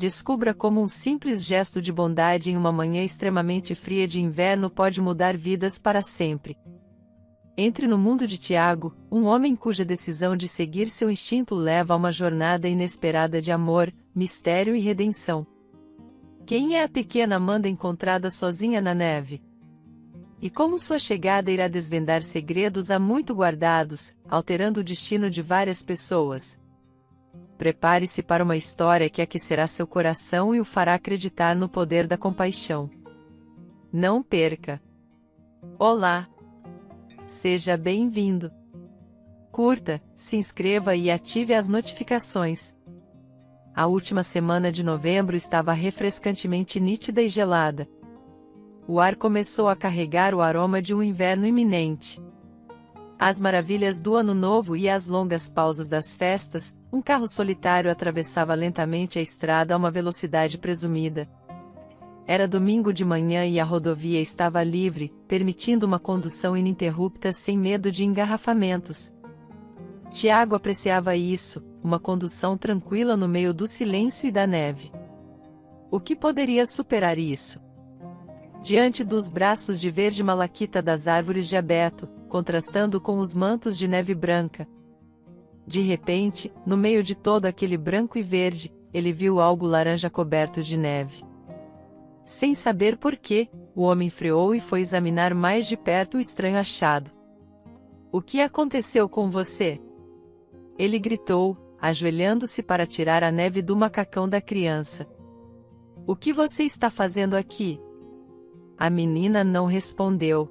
Descubra como um simples gesto de bondade em uma manhã extremamente fria de inverno pode mudar vidas para sempre. Entre no mundo de Tiago, um homem cuja decisão de seguir seu instinto leva a uma jornada inesperada de amor, mistério e redenção. Quem é a pequena Amanda encontrada sozinha na neve? E como sua chegada irá desvendar segredos há muito guardados, alterando o destino de várias pessoas? Prepare-se para uma história que aquecerá seu coração e o fará acreditar no poder da compaixão. Não perca! Olá! Seja bem-vindo! Curta, se inscreva e ative as notificações. A última semana de novembro estava refrescantemente nítida e gelada. O ar começou a carregar o aroma de um inverno iminente. As maravilhas do Ano Novo e as longas pausas das festas, um carro solitário atravessava lentamente a estrada a uma velocidade presumida. Era domingo de manhã e a rodovia estava livre, permitindo uma condução ininterrupta sem medo de engarrafamentos. Tiago apreciava isso, uma condução tranquila no meio do silêncio e da neve. O que poderia superar isso? Diante dos braços de verde malaquita das árvores de abeto, contrastando com os mantos de neve branca. De repente, no meio de todo aquele branco e verde, ele viu algo laranja coberto de neve. Sem saber por quê, o homem freou e foi examinar mais de perto o estranho achado. "O que aconteceu com você?" Ele gritou, ajoelhando-se para tirar a neve do macacão da criança. "O que você está fazendo aqui?" A menina não respondeu.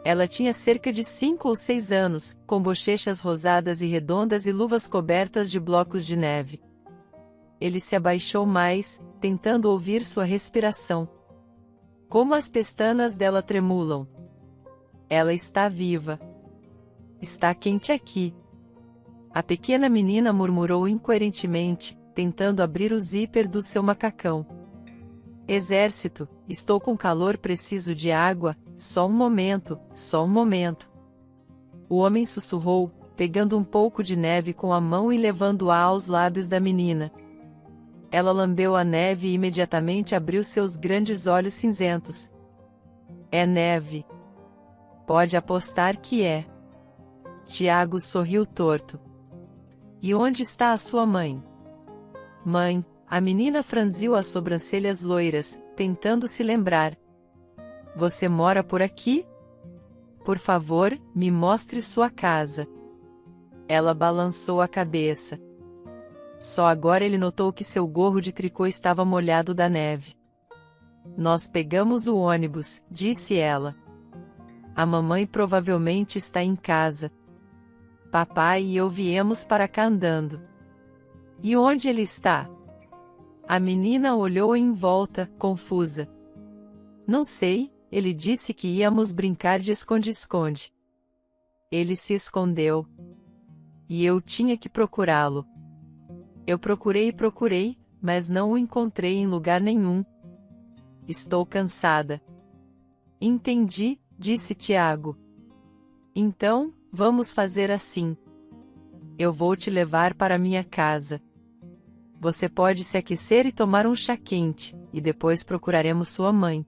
Ela tinha cerca de 5 ou 6 anos, com bochechas rosadas e redondas e luvas cobertas de blocos de neve. Ele se abaixou mais, tentando ouvir sua respiração. Como as pestanas dela tremulam. Ela está viva. Está quente aqui. A pequena menina murmurou incoerentemente, tentando abrir o zíper do seu macacão. "Exército, estou com calor, preciso de água, só um momento, só um momento." O homem sussurrou, pegando um pouco de neve com a mão e levando-a aos lábios da menina. Ela lambeu a neve e imediatamente abriu seus grandes olhos cinzentos. "É neve." "Pode apostar que é." Tiago sorriu torto. "E onde está a sua mãe?" "Mãe?" A menina franziu as sobrancelhas loiras, tentando se lembrar. "Você mora por aqui? Por favor, me mostre sua casa." Ela balançou a cabeça. Só agora ele notou que seu gorro de tricô estava molhado da neve. "Nós pegamos o ônibus", disse ela. "A mamãe provavelmente está em casa. Papai e eu viemos para cá andando." "E onde ele está?" A menina olhou em volta, confusa. "Não sei, ele disse que íamos brincar de esconde-esconde." "Ele se escondeu. E eu tinha que procurá-lo. Eu procurei e procurei, mas não o encontrei em lugar nenhum. Estou cansada." "Entendi", disse Tiago. "Então, vamos fazer assim. Eu vou te levar para minha casa. Você pode se aquecer e tomar um chá quente, e depois procuraremos sua mãe.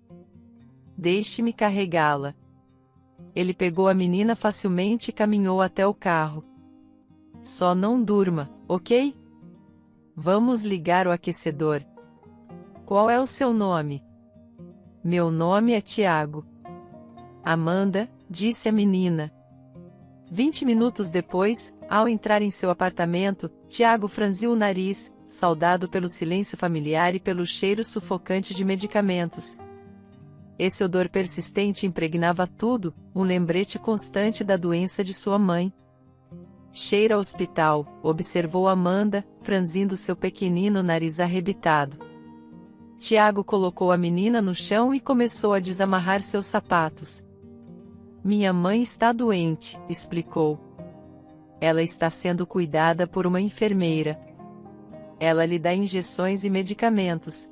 Deixe-me carregá-la." Ele pegou a menina facilmente e caminhou até o carro. "Só não durma, ok? Vamos ligar o aquecedor." "Qual é o seu nome?" "Meu nome é Tiago." "Amanda", disse a menina. 20 minutos depois, ao entrar em seu apartamento, Tiago franziu o nariz, saudado pelo silêncio familiar e pelo cheiro sufocante de medicamentos. Esse odor persistente impregnava tudo, um lembrete constante da doença de sua mãe. "Cheira a hospital", observou Amanda, franzindo seu pequenino nariz arrebitado. Tiago colocou a menina no chão e começou a desamarrar seus sapatos. "Minha mãe está doente", explicou. "Ela está sendo cuidada por uma enfermeira. Ela lhe dá injeções e medicamentos."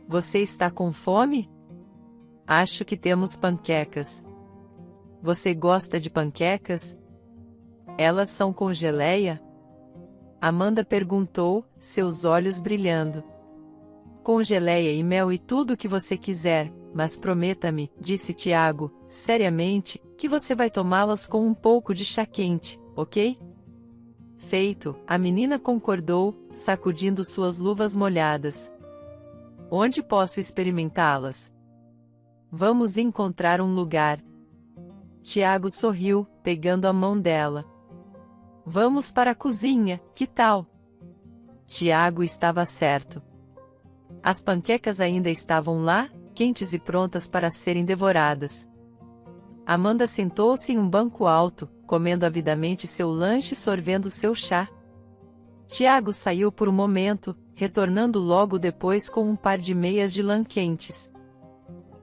"Você está com fome?" "Acho que temos panquecas." "Você gosta de panquecas?" "Elas são com geleia?" Amanda perguntou, seus olhos brilhando. com geleia e mel e tudo o que você quiser, mas prometa-me, disse Tiago, seriamente, que você vai tomá-las com um pouco de chá quente, ok? Feito, a menina concordou, sacudindo suas luvas molhadas. Onde posso experimentá-las? Vamos encontrar um lugar. Tiago sorriu, pegando a mão dela. Vamos para a cozinha, que tal? Tiago estava certo. As panquecas ainda estavam lá, quentes e prontas para serem devoradas. Amanda sentou-se em um banco alto, comendo avidamente seu lanche e sorvendo seu chá. Tiago saiu por um momento, retornando logo depois com um par de meias de lã quentes.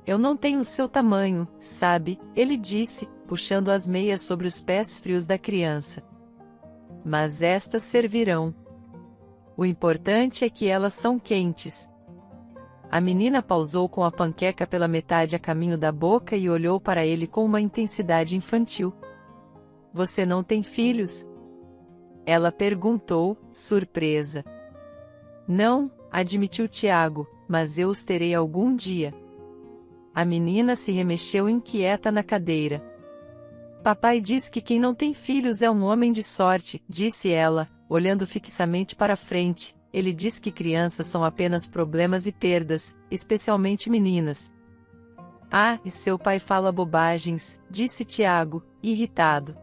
Eu não tenho o seu tamanho, sabe, ele disse, puxando as meias sobre os pés frios da criança. Mas estas servirão. O importante é que elas são quentes. A menina pausou com a panqueca pela metade a caminho da boca e olhou para ele com uma intensidade infantil. Você não tem filhos? Ela perguntou, surpresa. Não, admitiu Tiago, mas eu os terei algum dia. A menina se remexeu inquieta na cadeira. Papai diz que quem não tem filhos é um homem de sorte, disse ela, olhando fixamente para frente. Ele diz que crianças são apenas problemas e perdas, especialmente meninas. Ah, e seu pai fala bobagens, disse Tiago, irritado.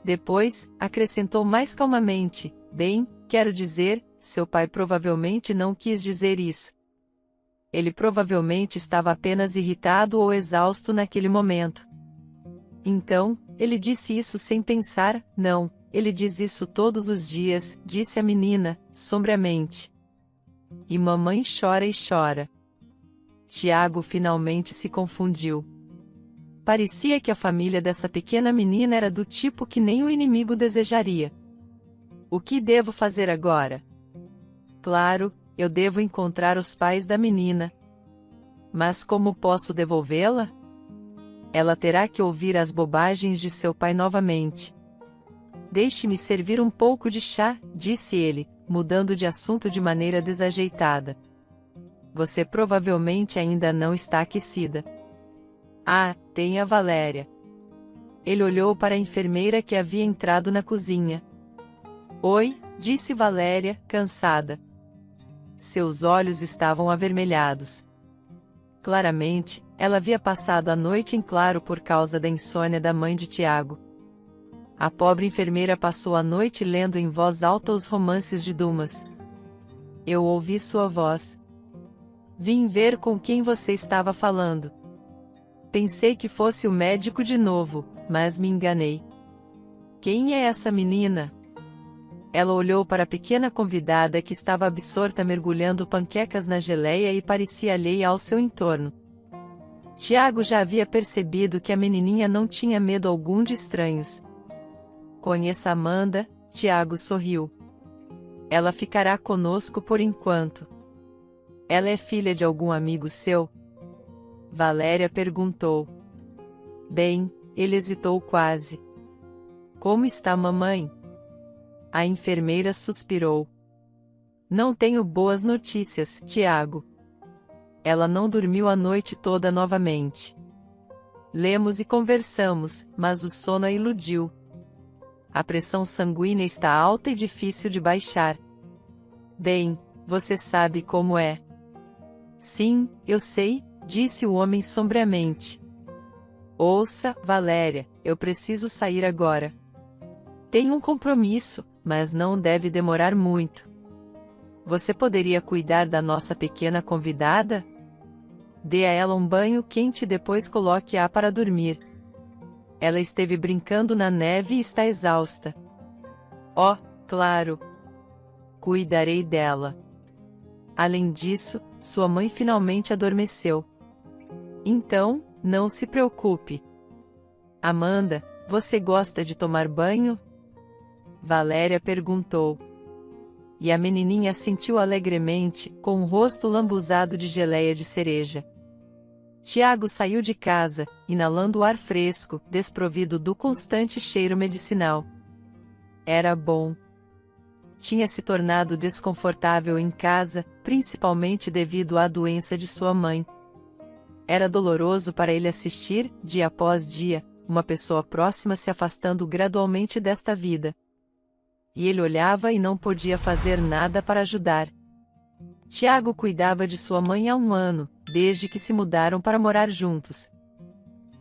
Depois, acrescentou mais calmamente, bem, quero dizer, seu pai provavelmente não quis dizer isso. Ele provavelmente estava apenas irritado ou exausto naquele momento. Então, ele disse isso sem pensar, não, ele diz isso todos os dias, disse a menina, sombriamente. E mamãe chora e chora. Tiago finalmente se confundiu. Parecia que a família dessa pequena menina era do tipo que nem o inimigo desejaria. O que devo fazer agora? Claro, eu devo encontrar os pais da menina. Mas como posso devolvê-la? Ela terá que ouvir as bobagens de seu pai novamente. Deixe-me servir um pouco de chá, disse ele, mudando de assunto de maneira desajeitada. Você provavelmente ainda não está aquecida. Ah, tem a Valéria. Ele olhou para a enfermeira que havia entrado na cozinha. Oi, disse Valéria, cansada. Seus olhos estavam avermelhados. Claramente, ela havia passado a noite em claro por causa da insônia da mãe de Tiago. A pobre enfermeira passou a noite lendo em voz alta os romances de Dumas. Eu ouvi sua voz. Vim ver com quem você estava falando. Pensei que fosse o médico de novo, mas me enganei. Quem é essa menina? Ela olhou para a pequena convidada que estava absorta mergulhando panquecas na geleia e parecia alheia ao seu entorno. Tiago já havia percebido que a menininha não tinha medo algum de estranhos. Conheça Amanda, Tiago sorriu. Ela ficará conosco por enquanto. Ela é filha de algum amigo seu? Valéria perguntou. Bem, ele hesitou quase. Como está mamãe? A enfermeira suspirou. Não tenho boas notícias, Tiago. Ela não dormiu a noite toda novamente. Lemos e conversamos, mas o sono a iludiu. A pressão sanguínea está alta e difícil de baixar. Bem, você sabe como é. Sim, eu sei, disse o homem sombriamente. Ouça, Valéria, eu preciso sair agora. Tenho um compromisso, mas não deve demorar muito. Você poderia cuidar da nossa pequena convidada? Dê a ela um banho quente e depois coloque-a para dormir. Ela esteve brincando na neve e está exausta. Oh, claro. Cuidarei dela. Além disso, sua mãe finalmente adormeceu. Então, não se preocupe. Amanda, você gosta de tomar banho? Valéria perguntou. E a menininha assentiu alegremente, com o rosto lambuzado de geleia de cereja. Tiago saiu de casa, inalando o ar fresco, desprovido do constante cheiro medicinal. Era bom. tinha se tornado desconfortável em casa, principalmente devido à doença de sua mãe. Era doloroso para ele assistir, dia após dia, uma pessoa próxima se afastando gradualmente desta vida. E ele olhava e não podia fazer nada para ajudar. Tiago cuidava de sua mãe há 1 ano, desde que se mudaram para morar juntos.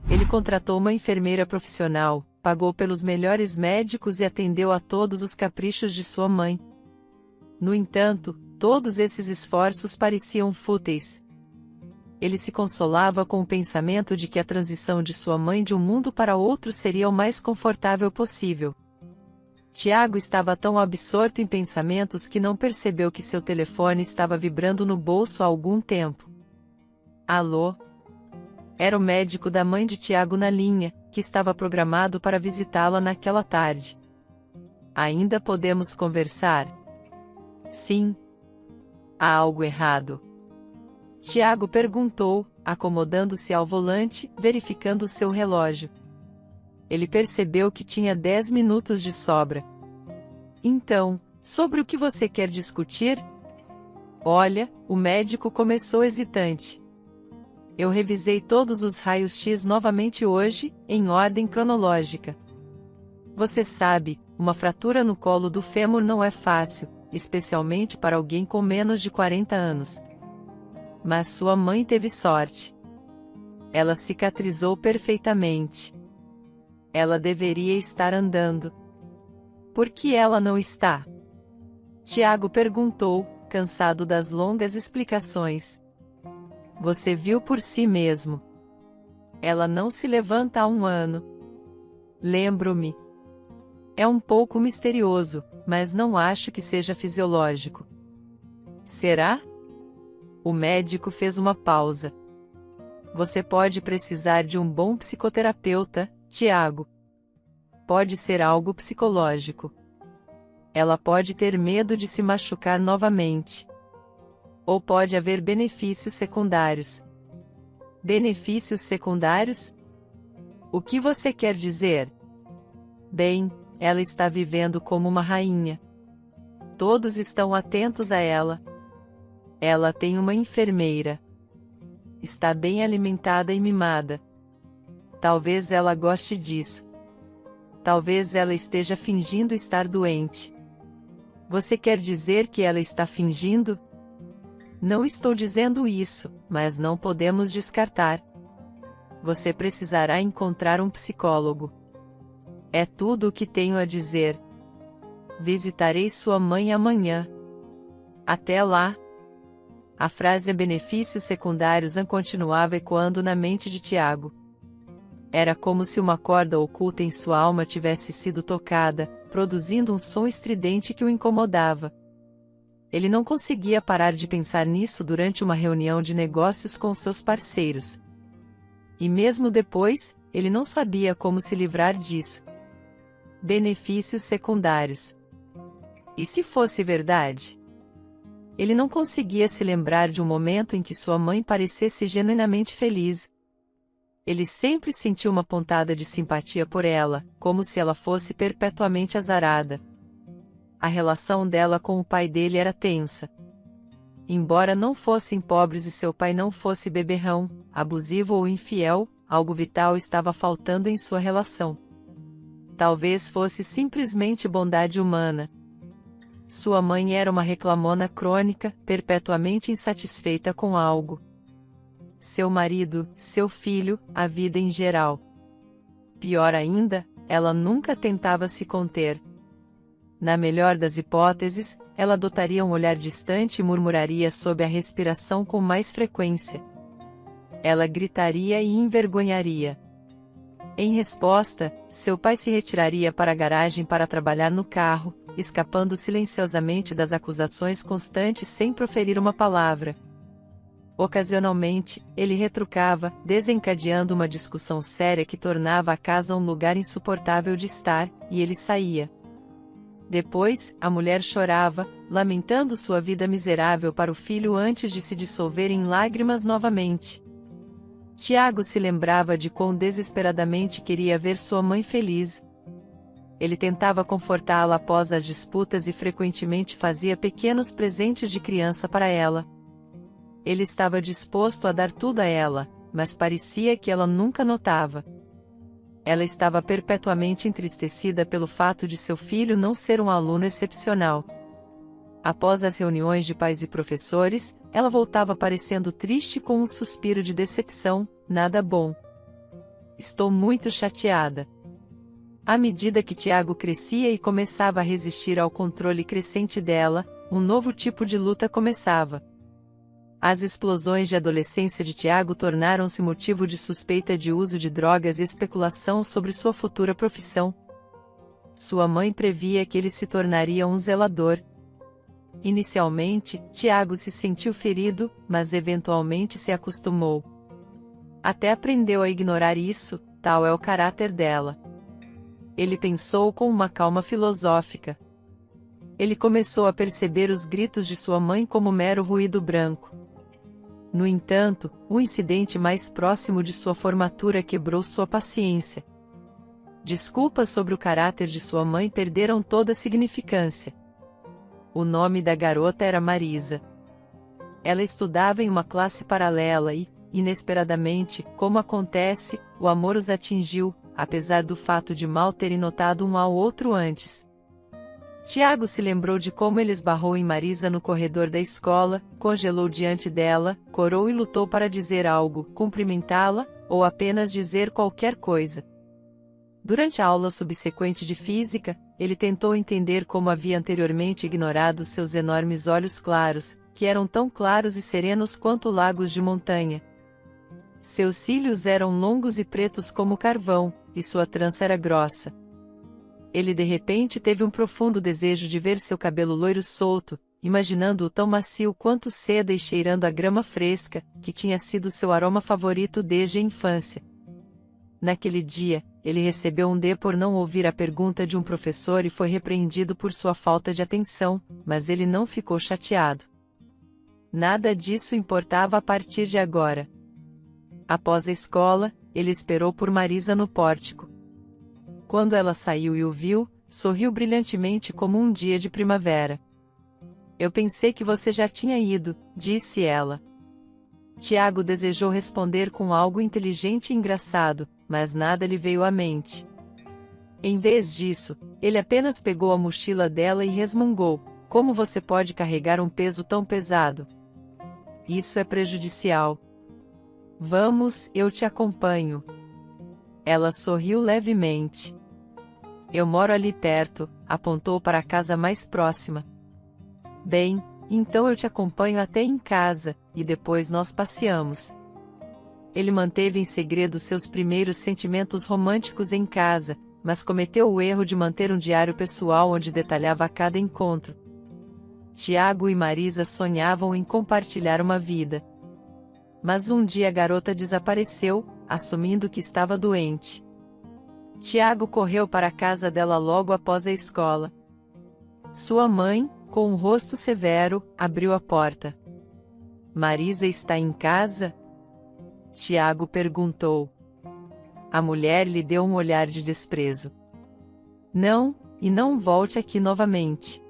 Ele contratou uma enfermeira profissional, pagou pelos melhores médicos e atendeu a todos os caprichos de sua mãe. No entanto, todos esses esforços pareciam fúteis. Ele se consolava com o pensamento de que a transição de sua mãe de um mundo para outro seria o mais confortável possível. Tiago estava tão absorto em pensamentos que não percebeu que seu telefone estava vibrando no bolso há algum tempo. Alô? Era o médico da mãe de Tiago na linha, que estava programado para visitá-la naquela tarde. Ainda podemos conversar? Sim. Há algo errado? Tiago perguntou, acomodando-se ao volante, verificando seu relógio. Ele percebeu que tinha 10 minutos de sobra. Então, sobre o que você quer discutir? Olha, o médico começou hesitante. Eu revisei todos os raios-x novamente hoje, em ordem cronológica. Você sabe, uma fratura no colo do fêmur não é fácil, especialmente para alguém com menos de 40 anos. Mas sua mãe teve sorte. Ela cicatrizou perfeitamente. Ela deveria estar andando. Por que ela não está? Tiago perguntou, cansado das longas explicações. Você viu por si mesmo. Ela não se levanta há 1 ano. Lembro-me. É um pouco misterioso, mas não acho que seja fisiológico. Será? O médico fez uma pausa. Você pode precisar de um bom psicoterapeuta, Tiago. Pode ser algo psicológico. Ela pode ter medo de se machucar novamente. Ou pode haver benefícios secundários. Benefícios secundários? O que você quer dizer? Bem, ela está vivendo como uma rainha. Todos estão atentos a ela. Ela tem uma enfermeira. Está bem alimentada e mimada. Talvez ela goste disso. Talvez ela esteja fingindo estar doente. Você quer dizer que ela está fingindo? Não estou dizendo isso, mas não podemos descartar. Você precisará encontrar um psicólogo. É tudo o que tenho a dizer. Visitarei sua mãe amanhã. Até lá. A frase benefícios secundários continuava ecoando na mente de Tiago. Era como se uma corda oculta em sua alma tivesse sido tocada, produzindo um som estridente que o incomodava. Ele não conseguia parar de pensar nisso durante uma reunião de negócios com seus parceiros. E mesmo depois, ele não sabia como se livrar disso. Benefícios secundários. E se fosse verdade? Ele não conseguia se lembrar de um momento em que sua mãe parecesse genuinamente feliz. Ele sempre sentiu uma pontada de simpatia por ela, como se ela fosse perpetuamente azarada. A relação dela com o pai dele era tensa. Embora não fossem pobres e seu pai não fosse beberrão, abusivo ou infiel, algo vital estava faltando em sua relação. Talvez fosse simplesmente bondade humana. Sua mãe era uma reclamona crônica, perpetuamente insatisfeita com algo. Seu marido, seu filho, a vida em geral. Pior ainda, ela nunca tentava se conter. Na melhor das hipóteses, ela adotaria um olhar distante e murmuraria sob a respiração com mais frequência. Ela gritaria e envergonharia. Em resposta, seu pai se retiraria para a garagem para trabalhar no carro, escapando silenciosamente das acusações constantes sem proferir uma palavra. Ocasionalmente, ele retrucava, desencadeando uma discussão séria que tornava a casa um lugar insuportável de estar, e ele saía. Depois, a mulher chorava, lamentando sua vida miserável para o filho antes de se dissolver em lágrimas novamente. Tiago se lembrava de quão desesperadamente queria ver sua mãe feliz. Ele tentava confortá-la após as disputas e frequentemente fazia pequenos presentes de criança para ela. Ele estava disposto a dar tudo a ela, mas parecia que ela nunca notava. Ela estava perpetuamente entristecida pelo fato de seu filho não ser um aluno excepcional. Após as reuniões de pais e professores, ela voltava parecendo triste com um suspiro de decepção, nada bom. Estou muito chateada. À medida que Tiago crescia e começava a resistir ao controle crescente dela, um novo tipo de luta começava. As explosões de adolescência de Tiago tornaram-se motivo de suspeita de uso de drogas e especulação sobre sua futura profissão. Sua mãe previa que ele se tornaria um zelador. Inicialmente, Tiago se sentiu ferido, mas eventualmente se acostumou. Até aprendeu a ignorar isso, tal é o caráter dela. Ele pensou com uma calma filosófica. Ele começou a perceber os gritos de sua mãe como mero ruído branco. No entanto, o incidente mais próximo de sua formatura quebrou sua paciência. Desculpas sobre o caráter de sua mãe perderam toda significância. O nome da garota era Marisa. Ela estudava em uma classe paralela e, inesperadamente, como acontece, o amor os atingiu, apesar do fato de mal terem notado um ao outro antes. Tiago se lembrou de como ele esbarrou em Marisa no corredor da escola, congelou diante dela, corou e lutou para dizer algo, cumprimentá-la, ou apenas dizer qualquer coisa. Durante a aula subsequente de física, ele tentou entender como havia anteriormente ignorado seus enormes olhos claros, que eram tão claros e serenos quanto lagos de montanha. Seus cílios eram longos e pretos como carvão, e sua trança era grossa. Ele de repente teve um profundo desejo de ver seu cabelo loiro solto, imaginando-o tão macio quanto seda e cheirando a grama fresca, que tinha sido seu aroma favorito desde a infância. Naquele dia, ele recebeu um D por não ouvir a pergunta de um professor e foi repreendido por sua falta de atenção, mas ele não ficou chateado. Nada disso importava a partir de agora. Após a escola, ele esperou por Marisa no pórtico. Quando ela saiu e o viu, sorriu brilhantemente como um dia de primavera. Eu pensei que você já tinha ido, disse ela. Tiago desejou responder com algo inteligente e engraçado, mas nada lhe veio à mente. Em vez disso, ele apenas pegou a mochila dela e resmungou: como você pode carregar um peso tão pesado? Isso é prejudicial. Vamos, eu te acompanho. Ela sorriu levemente. Eu moro ali perto, apontou para a casa mais próxima. Bem, então eu te acompanho até em casa, e depois nós passeamos. Ele manteve em segredo seus primeiros sentimentos românticos em casa, mas cometeu o erro de manter um diário pessoal onde detalhava cada encontro. Tiago e Marisa sonhavam em compartilhar uma vida. Mas um dia a garota desapareceu, assumindo que estava doente. Tiago correu para a casa dela logo após a escola. Sua mãe, com um rosto severo, abriu a porta. Marisa está em casa? Tiago perguntou. A mulher lhe deu um olhar de desprezo. Não, e não volte aqui novamente.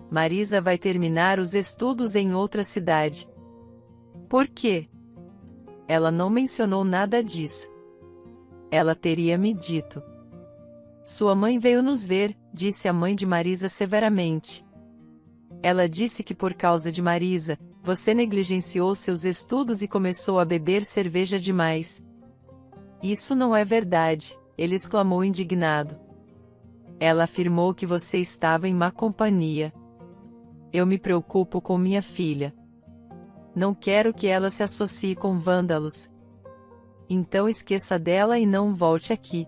Marisa vai terminar os estudos em outra cidade. Por quê? Ela não mencionou nada disso. Ela teria me dito. Sua mãe veio nos ver, disse a mãe de Marisa severamente. Ela disse que por causa de Marisa, você negligenciou seus estudos e começou a beber cerveja demais. Isso não é verdade, ele exclamou indignado. Ela afirmou que você estava em má companhia. Eu me preocupo com minha filha. Não quero que ela se associe com vândalos. Então esqueça dela e não volte aqui.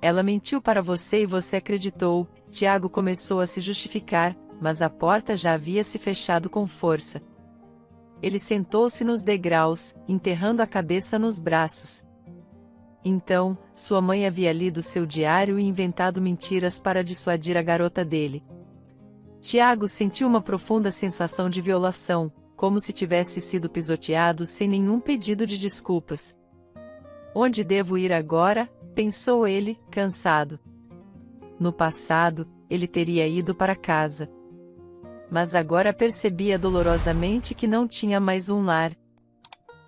Ela mentiu para você e você acreditou. Tiago começou a se justificar, mas a porta já havia se fechado com força. Ele sentou-se nos degraus, enterrando a cabeça nos braços. Então, sua mãe havia lido seu diário e inventado mentiras para dissuadir a garota dele. Tiago sentiu uma profunda sensação de violação, como se tivesse sido pisoteado sem nenhum pedido de desculpas. Onde devo ir agora? Pensou ele, cansado. No passado, ele teria ido para casa. Mas agora percebia dolorosamente que não tinha mais um lar.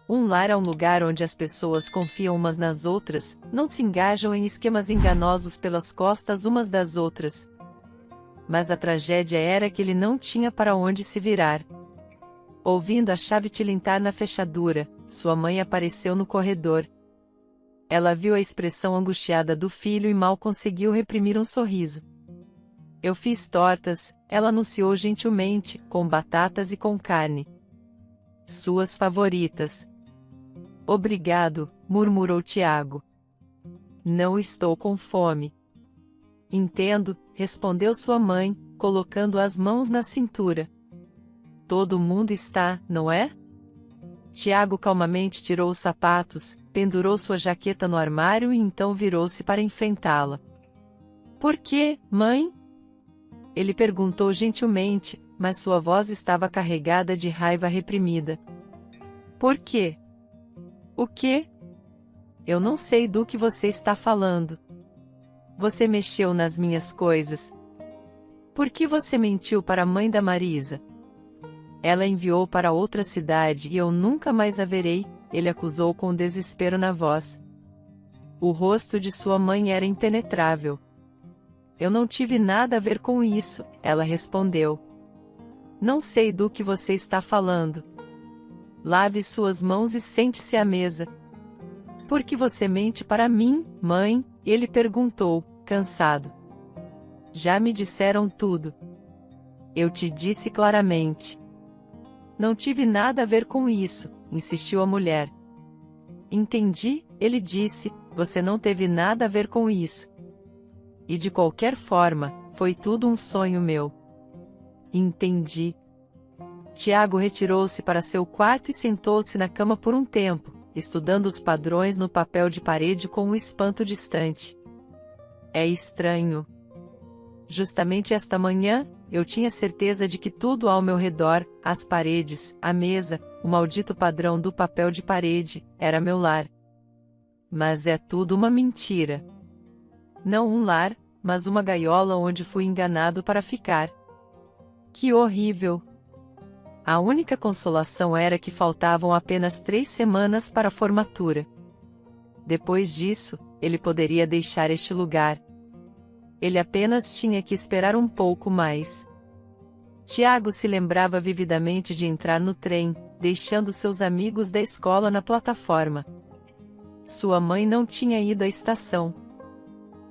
Um lar é um lugar onde as pessoas confiam umas nas outras, não se engajam em esquemas enganosos pelas costas umas das outras. Mas a tragédia era que ele não tinha para onde se virar. Ouvindo a chave tilintar na fechadura, sua mãe apareceu no corredor. Ela viu a expressão angustiada do filho e mal conseguiu reprimir um sorriso. Eu fiz tortas, ela anunciou gentilmente, com batatas e com carne. Suas favoritas. Obrigado, murmurou Tiago. Não estou com fome. Entendo, respondeu sua mãe, colocando as mãos na cintura. Todo mundo está, não é? Tiago calmamente tirou os sapatos, pendurou sua jaqueta no armário e então virou-se para enfrentá-la. Por quê, mãe? Ele perguntou gentilmente, mas sua voz estava carregada de raiva reprimida. Por quê? O quê? Eu não sei do que você está falando. Você mexeu nas minhas coisas. Por que você mentiu para a mãe da Marisa? Ela enviou para outra cidade e eu nunca mais a verei, ele acusou com desespero na voz. O rosto de sua mãe era impenetrável. Eu não tive nada a ver com isso, ela respondeu. Não sei do que você está falando. Lave suas mãos e sente-se à mesa. Por que você mente para mim, mãe? Ele perguntou, cansado. Já me disseram tudo. Eu te disse claramente. Não tive nada a ver com isso, insistiu a mulher. Entendi, ele disse, você não teve nada a ver com isso. E de qualquer forma, foi tudo um sonho meu. Entendi. Tiago retirou-se para seu quarto e sentou-se na cama por um tempo, estudando os padrões no papel de parede com um espanto distante. É estranho. Justamente esta manhã, eu tinha certeza de que tudo ao meu redor, as paredes, a mesa, o maldito padrão do papel de parede, era meu lar. Mas é tudo uma mentira. Não um lar, mas uma gaiola onde fui enganado para ficar. Que horrível! A única consolação era que faltavam apenas 3 semanas para a formatura. Depois disso, ele poderia deixar este lugar. Ele apenas tinha que esperar um pouco mais. Tiago se lembrava vividamente de entrar no trem, deixando seus amigos da escola na plataforma. Sua mãe não tinha ido à estação.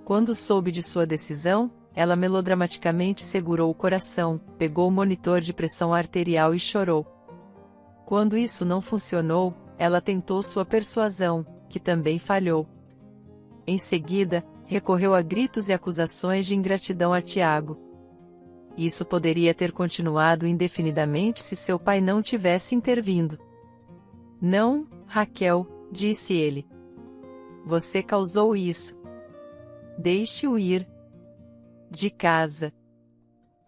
Quando soube de sua decisão, ela melodramaticamente segurou o coração, pegou o monitor de pressão arterial e chorou. Quando isso não funcionou, ela tentou sua persuasão, que também falhou. Em seguida, recorreu a gritos e acusações de ingratidão a Tiago. Isso poderia ter continuado indefinidamente se seu pai não tivesse intervindo. Não, Raquel, disse ele. Você causou isso. Deixe-o ir. De casa.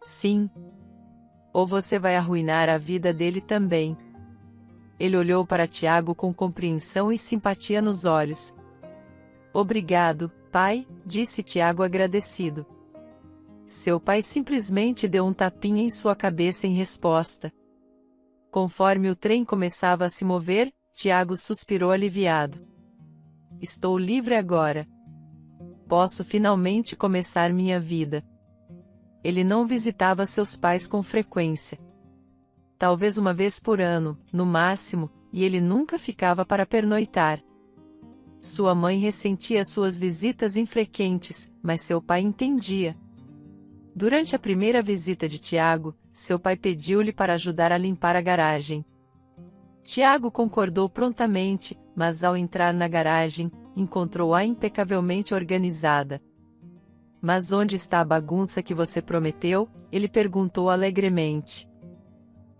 Sim. Ou você vai arruinar a vida dele também. Ele olhou para Tiago com compreensão e simpatia nos olhos. Obrigado, pai, disse Tiago agradecido. Seu pai simplesmente deu um tapinha em sua cabeça em resposta. Conforme o trem começava a se mover, Tiago suspirou aliviado. Estou livre agora. Posso finalmente começar minha vida. Ele não visitava seus pais com frequência. Talvez uma vez por ano, no máximo, e ele nunca ficava para pernoitar. Sua mãe ressentia suas visitas infrequentes, mas seu pai entendia. Durante a primeira visita de Tiago, seu pai pediu-lhe para ajudar a limpar a garagem. Tiago concordou prontamente, mas ao entrar na garagem, encontrou-a impecavelmente organizada. Mas onde está a bagunça que você prometeu? Ele perguntou alegremente.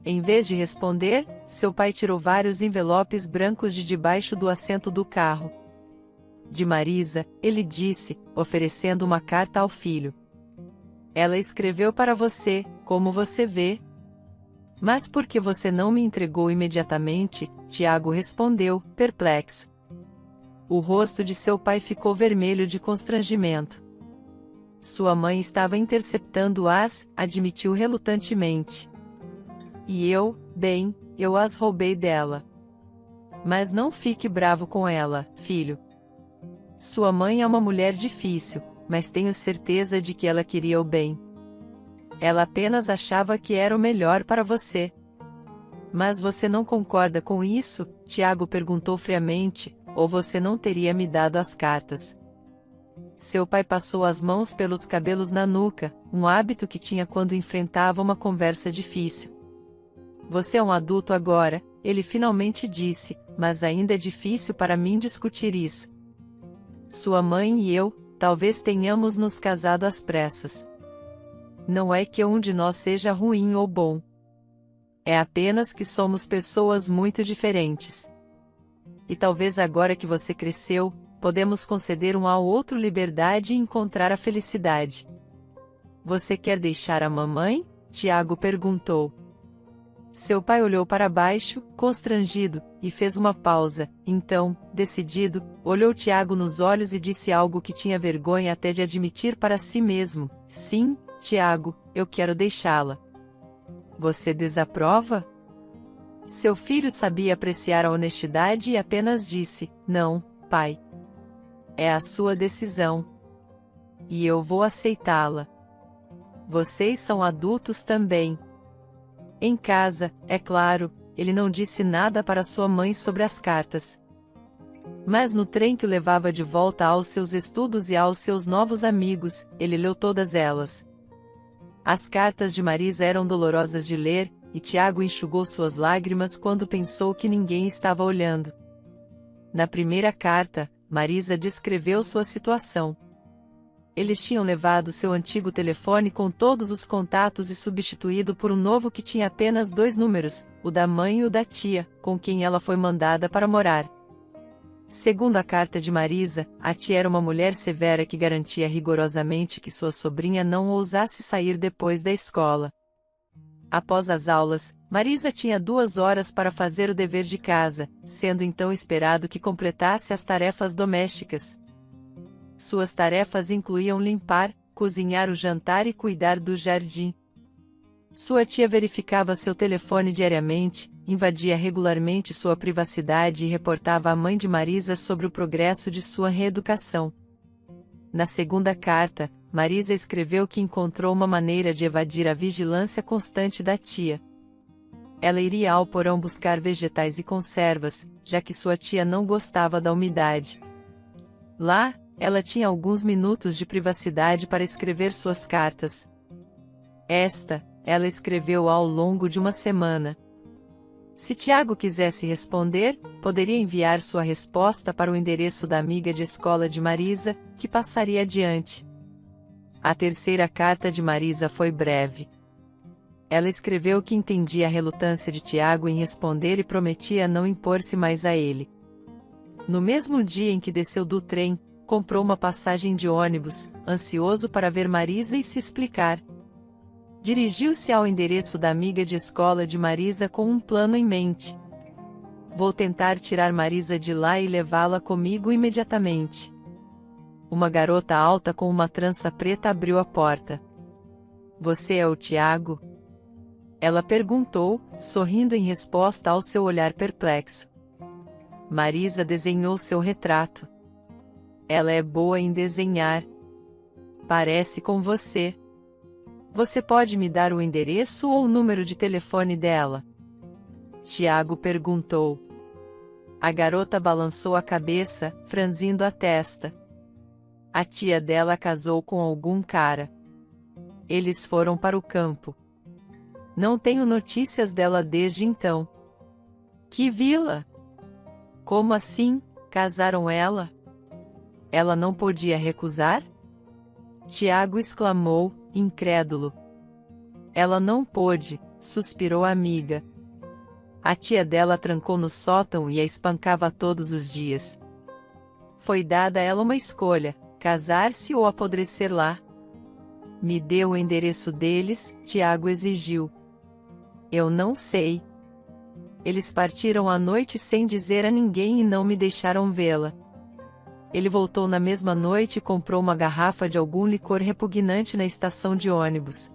Em vez de responder, seu pai tirou vários envelopes brancos de debaixo do assento do carro. De Marisa, ele disse, oferecendo uma carta ao filho. Ela escreveu para você, como você vê. Mas por que você não me entregou imediatamente? Tiago respondeu, perplexo. O rosto de seu pai ficou vermelho de constrangimento. Sua mãe estava interceptando-as, admitiu relutantemente. E eu as roubei dela. Mas não fique bravo com ela, filho. Sua mãe é uma mulher difícil, mas tenho certeza de que ela queria o bem. Ela apenas achava que era o melhor para você. Mas você não concorda com isso? Tiago perguntou friamente, ou você não teria me dado as cartas. Seu pai passou as mãos pelos cabelos na nuca, um hábito que tinha quando enfrentava uma conversa difícil. Você é um adulto agora, ele finalmente disse, mas ainda é difícil para mim discutir isso. Sua mãe e eu, talvez tenhamos nos casado às pressas. Não é que um de nós seja ruim ou bom. É apenas que somos pessoas muito diferentes. E talvez agora que você cresceu, podemos conceder um ao outro liberdade e encontrar a felicidade. Você quer deixar a mamãe? Tiago perguntou. Seu pai olhou para baixo, constrangido, e fez uma pausa. Então, decidido, olhou Tiago nos olhos e disse algo que tinha vergonha até de admitir para si mesmo. Sim, Tiago, eu quero deixá-la. Você desaprova? Seu filho sabia apreciar a honestidade e apenas disse, não, pai. É a sua decisão. E eu vou aceitá-la. Vocês são adultos também. Em casa, é claro, ele não disse nada para sua mãe sobre as cartas. Mas no trem que o levava de volta aos seus estudos e aos seus novos amigos, ele leu todas elas. As cartas de Marisa eram dolorosas de ler, e Tiago enxugou suas lágrimas quando pensou que ninguém estava olhando. Na primeira carta, Marisa descreveu sua situação. Eles tinham levado seu antigo telefone com todos os contatos e substituído por um novo que tinha apenas 2 números, o da mãe e o da tia, com quem ela foi mandada para morar. Segundo a carta de Marisa, a tia era uma mulher severa que garantia rigorosamente que sua sobrinha não ousasse sair depois da escola. Após as aulas, Marisa tinha 2 horas para fazer o dever de casa, sendo então esperado que completasse as tarefas domésticas. Suas tarefas incluíam limpar, cozinhar o jantar e cuidar do jardim. Sua tia verificava seu telefone diariamente, invadia regularmente sua privacidade e reportava à mãe de Marisa sobre o progresso de sua reeducação. Na segunda carta, Marisa escreveu que encontrou uma maneira de evadir a vigilância constante da tia. Ela iria ao porão buscar vegetais e conservas, já que sua tia não gostava da umidade. Lá, ela tinha alguns minutos de privacidade para escrever suas cartas. Ela escreveu ao longo de uma semana. Se Tiago quisesse responder, poderia enviar sua resposta para o endereço da amiga de escola de Marisa, que passaria adiante. A terceira carta de Marisa foi breve. Ela escreveu que entendia a relutância de Tiago em responder e prometia não impor-se mais a ele. No mesmo dia em que desceu do trem, comprou uma passagem de ônibus, ansioso para ver Marisa e se explicar. Dirigiu-se ao endereço da amiga de escola de Marisa com um plano em mente. Vou tentar tirar Marisa de lá e levá-la comigo imediatamente. Uma garota alta com uma trança preta abriu a porta. Você é o Tiago? Ela perguntou, sorrindo em resposta ao seu olhar perplexo. Marisa desenhou seu retrato. Ela é boa em desenhar. Parece com você. Você pode me dar o endereço ou o número de telefone dela? Tiago perguntou. A garota balançou a cabeça, franzindo a testa. A tia dela casou com algum cara. Eles foram para o campo. Não tenho notícias dela desde então. Que vila? Como assim, casaram ela? Ela não podia recusar? Tiago exclamou, incrédulo. Ela não pôde, suspirou a amiga. A tia dela a trancou no sótão e a espancava todos os dias. Foi dada a ela uma escolha, casar-se ou apodrecer lá. Me dê o endereço deles, Tiago exigiu. Eu não sei. Eles partiram à noite sem dizer a ninguém e não me deixaram vê-la. Ele voltou na mesma noite e comprou uma garrafa de algum licor repugnante na estação de ônibus.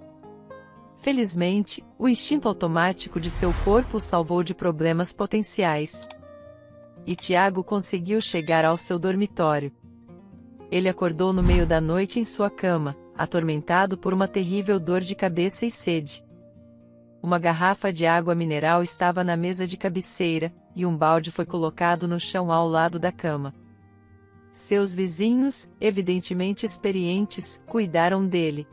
Felizmente, o instinto automático de seu corpo o salvou de problemas potenciais. E Tiago conseguiu chegar ao seu dormitório. Ele acordou no meio da noite em sua cama, atormentado por uma terrível dor de cabeça e sede. Uma garrafa de água mineral estava na mesa de cabeceira, e um balde foi colocado no chão ao lado da cama. Seus vizinhos, evidentemente experientes, cuidaram dele.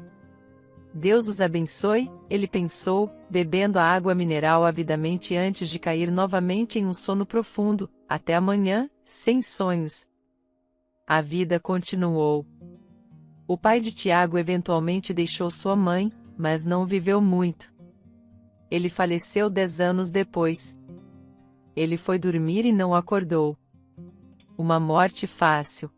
Deus os abençoe, ele pensou, bebendo a água mineral avidamente antes de cair novamente em um sono profundo. Até amanhã, sem sonhos. A vida continuou. O pai de Tiago eventualmente deixou sua mãe, mas não viveu muito. Ele faleceu 10 anos depois. Ele foi dormir e não acordou. Uma morte fácil.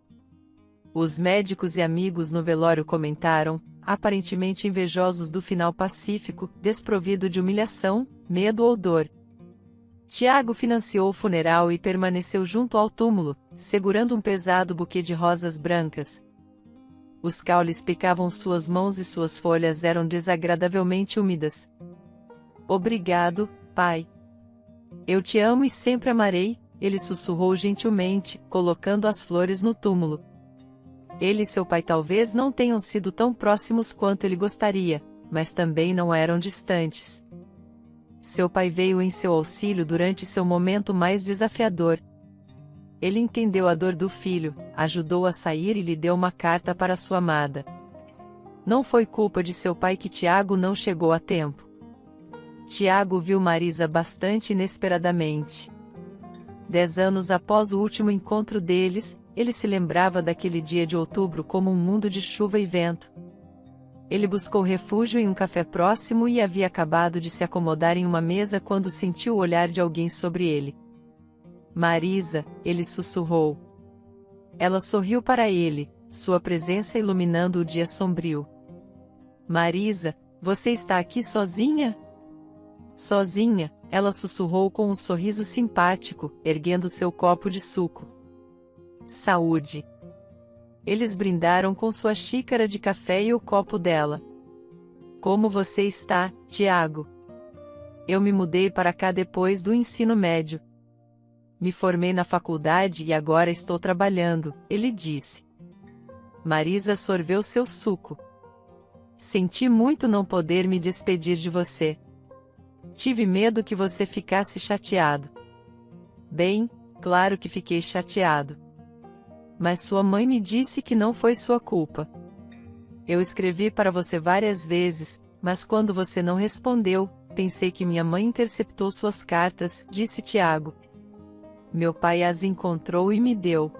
Os médicos e amigos no velório comentaram, aparentemente invejosos do final pacífico, desprovido de humilhação, medo ou dor. Tiago financiou o funeral e permaneceu junto ao túmulo, segurando um pesado buquê de rosas brancas. Os caules picavam suas mãos e suas folhas eram desagradavelmente úmidas. Obrigado, pai. Eu te amo e sempre amarei, ele sussurrou gentilmente, colocando as flores no túmulo. Ele e seu pai talvez não tenham sido tão próximos quanto ele gostaria, mas também não eram distantes. Seu pai veio em seu auxílio durante seu momento mais desafiador. Ele entendeu a dor do filho, ajudou a sair e lhe deu uma carta para sua amada. Não foi culpa de seu pai que Tiago não chegou a tempo. Tiago viu Marisa bastante inesperadamente. 10 anos após o último encontro deles, ele se lembrava daquele dia de outubro como um mundo de chuva e vento. Ele buscou refúgio em um café próximo e havia acabado de se acomodar em uma mesa quando sentiu o olhar de alguém sobre ele. Marisa, ele sussurrou. Ela sorriu para ele, sua presença iluminando o dia sombrio. Marisa, você está aqui sozinha? Sozinha, ela sussurrou com um sorriso simpático, erguendo seu copo de suco. Saúde. Eles brindaram com sua xícara de café e o copo dela. Como você está, Tiago? Eu me mudei para cá depois do ensino médio. Me formei na faculdade e agora estou trabalhando, ele disse. Marisa sorveu seu suco. Senti muito não poder me despedir de você. Tive medo que você ficasse chateado. Bem, claro que fiquei chateado. Mas sua mãe me disse que não foi sua culpa. Eu escrevi para você várias vezes, mas quando você não respondeu, pensei que minha mãe interceptou suas cartas, disse Tiago. Meu pai as encontrou e me deu.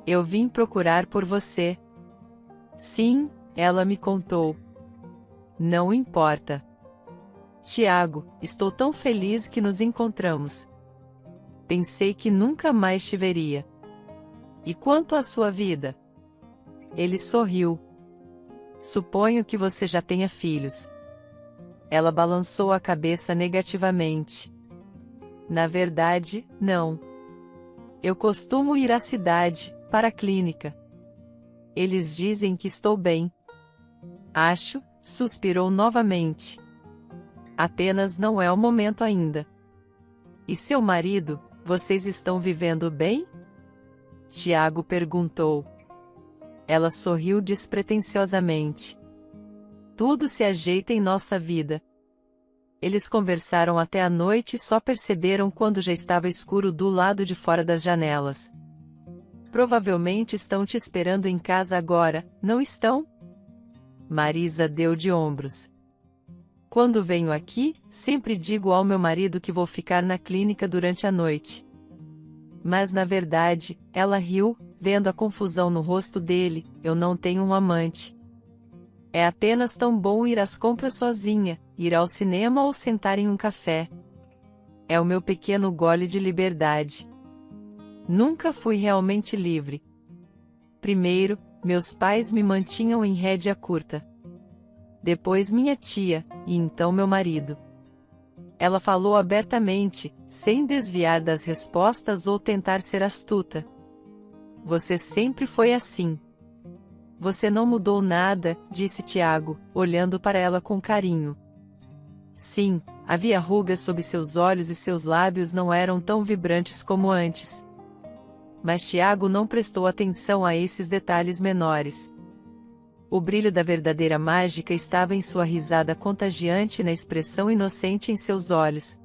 Eu vim procurar por você. Sim, ela me contou. Não importa. Tiago, estou tão feliz que nos encontramos. Pensei que nunca mais te veria. E quanto à sua vida? Ele sorriu. Suponho que você já tenha filhos. Ela balançou a cabeça negativamente. Na verdade, não. Eu costumo ir à cidade, para a clínica. Eles dizem que estou bem. Acho, suspirou novamente. Apenas não é o momento ainda. E seu marido, vocês estão vivendo bem? Tiago perguntou. Ela sorriu despretensiosamente. Tudo se ajeita em nossa vida. Eles conversaram até a noite e só perceberam quando já estava escuro do lado de fora das janelas. Provavelmente estão te esperando em casa agora, não estão? Marisa deu de ombros. Quando venho aqui, sempre digo ao meu marido que vou ficar na clínica durante a noite. Mas na verdade, ela riu, vendo a confusão no rosto dele, eu não tenho um amante. É apenas tão bom ir às compras sozinha, ir ao cinema ou sentar em um café. É o meu pequeno gole de liberdade. Nunca fui realmente livre. Primeiro, meus pais me mantinham em rédea curta. Depois minha tia, e então meu marido. Ela falou abertamente, sem desviar das respostas ou tentar ser astuta. Você sempre foi assim. Você não mudou nada, disse Tiago, olhando para ela com carinho. Sim, havia rugas sob seus olhos e seus lábios não eram tão vibrantes como antes. Mas Tiago não prestou atenção a esses detalhes menores. O brilho da verdadeira mágica estava em sua risada contagiante e na expressão inocente em seus olhos.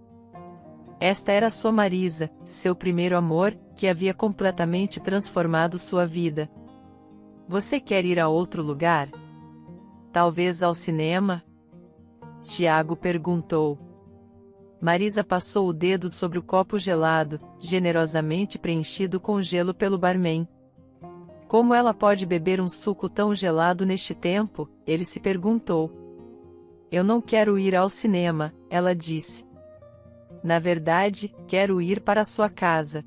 Esta era sua Marisa, seu primeiro amor, que havia completamente transformado sua vida. Você quer ir a outro lugar? Talvez ao cinema? Tiago perguntou. Marisa passou o dedo sobre o copo gelado, generosamente preenchido com gelo pelo barman. Como ela pode beber um suco tão gelado neste tempo? Ele se perguntou. Eu não quero ir ao cinema, ela disse. Na verdade, quero ir para sua casa.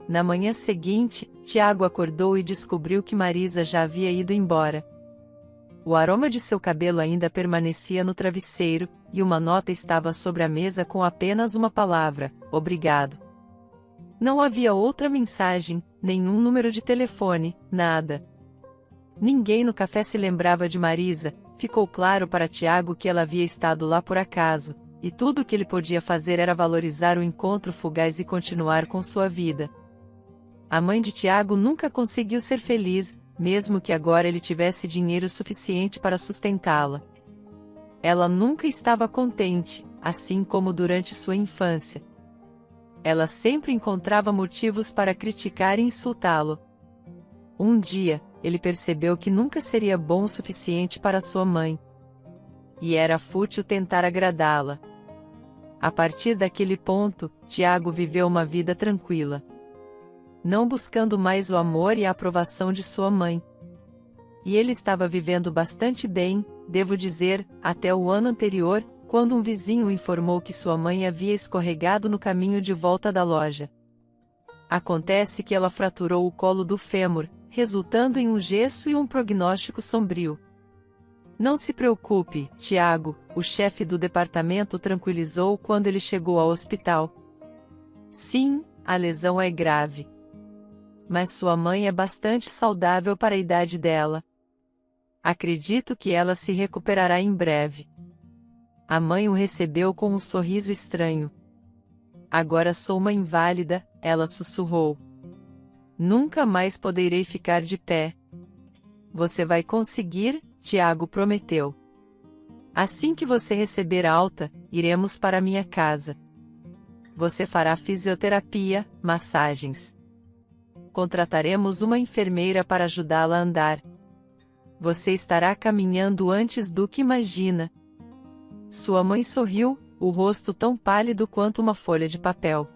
Na manhã seguinte, Tiago acordou e descobriu que Marisa já havia ido embora. O aroma de seu cabelo ainda permanecia no travesseiro, e uma nota estava sobre a mesa com apenas uma palavra: obrigado. Não havia outra mensagem, nenhum número de telefone, nada. Ninguém no café se lembrava de Marisa. Ficou claro para Tiago que ela havia estado lá por acaso, e tudo o que ele podia fazer era valorizar o encontro fugaz e continuar com sua vida. A mãe de Tiago nunca conseguiu ser feliz, mesmo que agora ele tivesse dinheiro suficiente para sustentá-la. Ela nunca estava contente, assim como durante sua infância. Ela sempre encontrava motivos para criticar e insultá-lo. Um dia, ele percebeu que nunca seria bom o suficiente para sua mãe. E era fútil tentar agradá-la. A partir daquele ponto, Tiago viveu uma vida tranquila. Não buscando mais o amor e a aprovação de sua mãe. E ele estava vivendo bastante bem, devo dizer, até o ano anterior, quando um vizinho o informou que sua mãe havia escorregado no caminho de volta da loja. Acontece que ela fraturou o colo do fêmur, resultando em um gesso e um prognóstico sombrio. Não se preocupe, Tiago, o chefe do departamento tranquilizou quando ele chegou ao hospital. Sim, a lesão é grave. Mas sua mãe é bastante saudável para a idade dela. Acredito que ela se recuperará em breve. A mãe o recebeu com um sorriso estranho. Agora sou uma inválida, ela sussurrou. Nunca mais poderei ficar de pé. Você vai conseguir, Tiago prometeu. Assim que você receber alta, iremos para minha casa. Você fará fisioterapia, massagens. Contrataremos uma enfermeira para ajudá-la a andar. Você estará caminhando antes do que imagina. Sua mãe sorriu, o rosto tão pálido quanto uma folha de papel.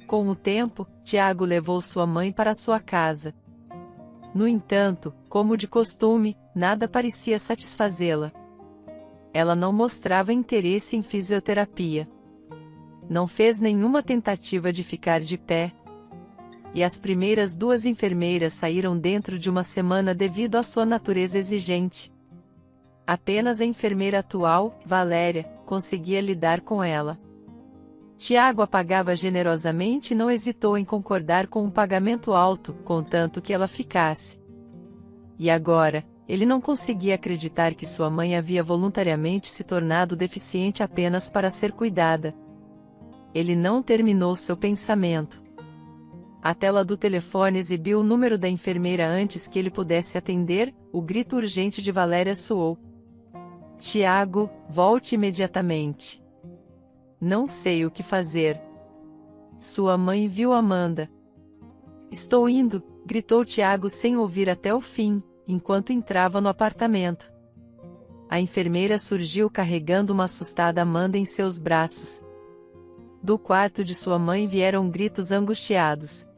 Com o tempo, Tiago levou sua mãe para sua casa. No entanto, como de costume, nada parecia satisfazê-la. Ela não mostrava interesse em fisioterapia. Não fez nenhuma tentativa de ficar de pé. E as primeiras 2 enfermeiras saíram dentro de uma semana devido à sua natureza exigente. Apenas a enfermeira atual, Valéria, conseguia lidar com ela. Tiago a pagava generosamente e não hesitou em concordar com um pagamento alto, contanto que ela ficasse. E agora, ele não conseguia acreditar que sua mãe havia voluntariamente se tornado deficiente apenas para ser cuidada. Ele não terminou seu pensamento. A tela do telefone exibiu o número da enfermeira antes que ele pudesse atender. O grito urgente de Valéria soou. Tiago, volte imediatamente. Não sei o que fazer. Sua mãe viu Amanda. Estou indo, gritou Tiago sem ouvir até o fim, enquanto entrava no apartamento. A enfermeira surgiu carregando uma assustada Amanda em seus braços. Do quarto de sua mãe vieram gritos angustiados.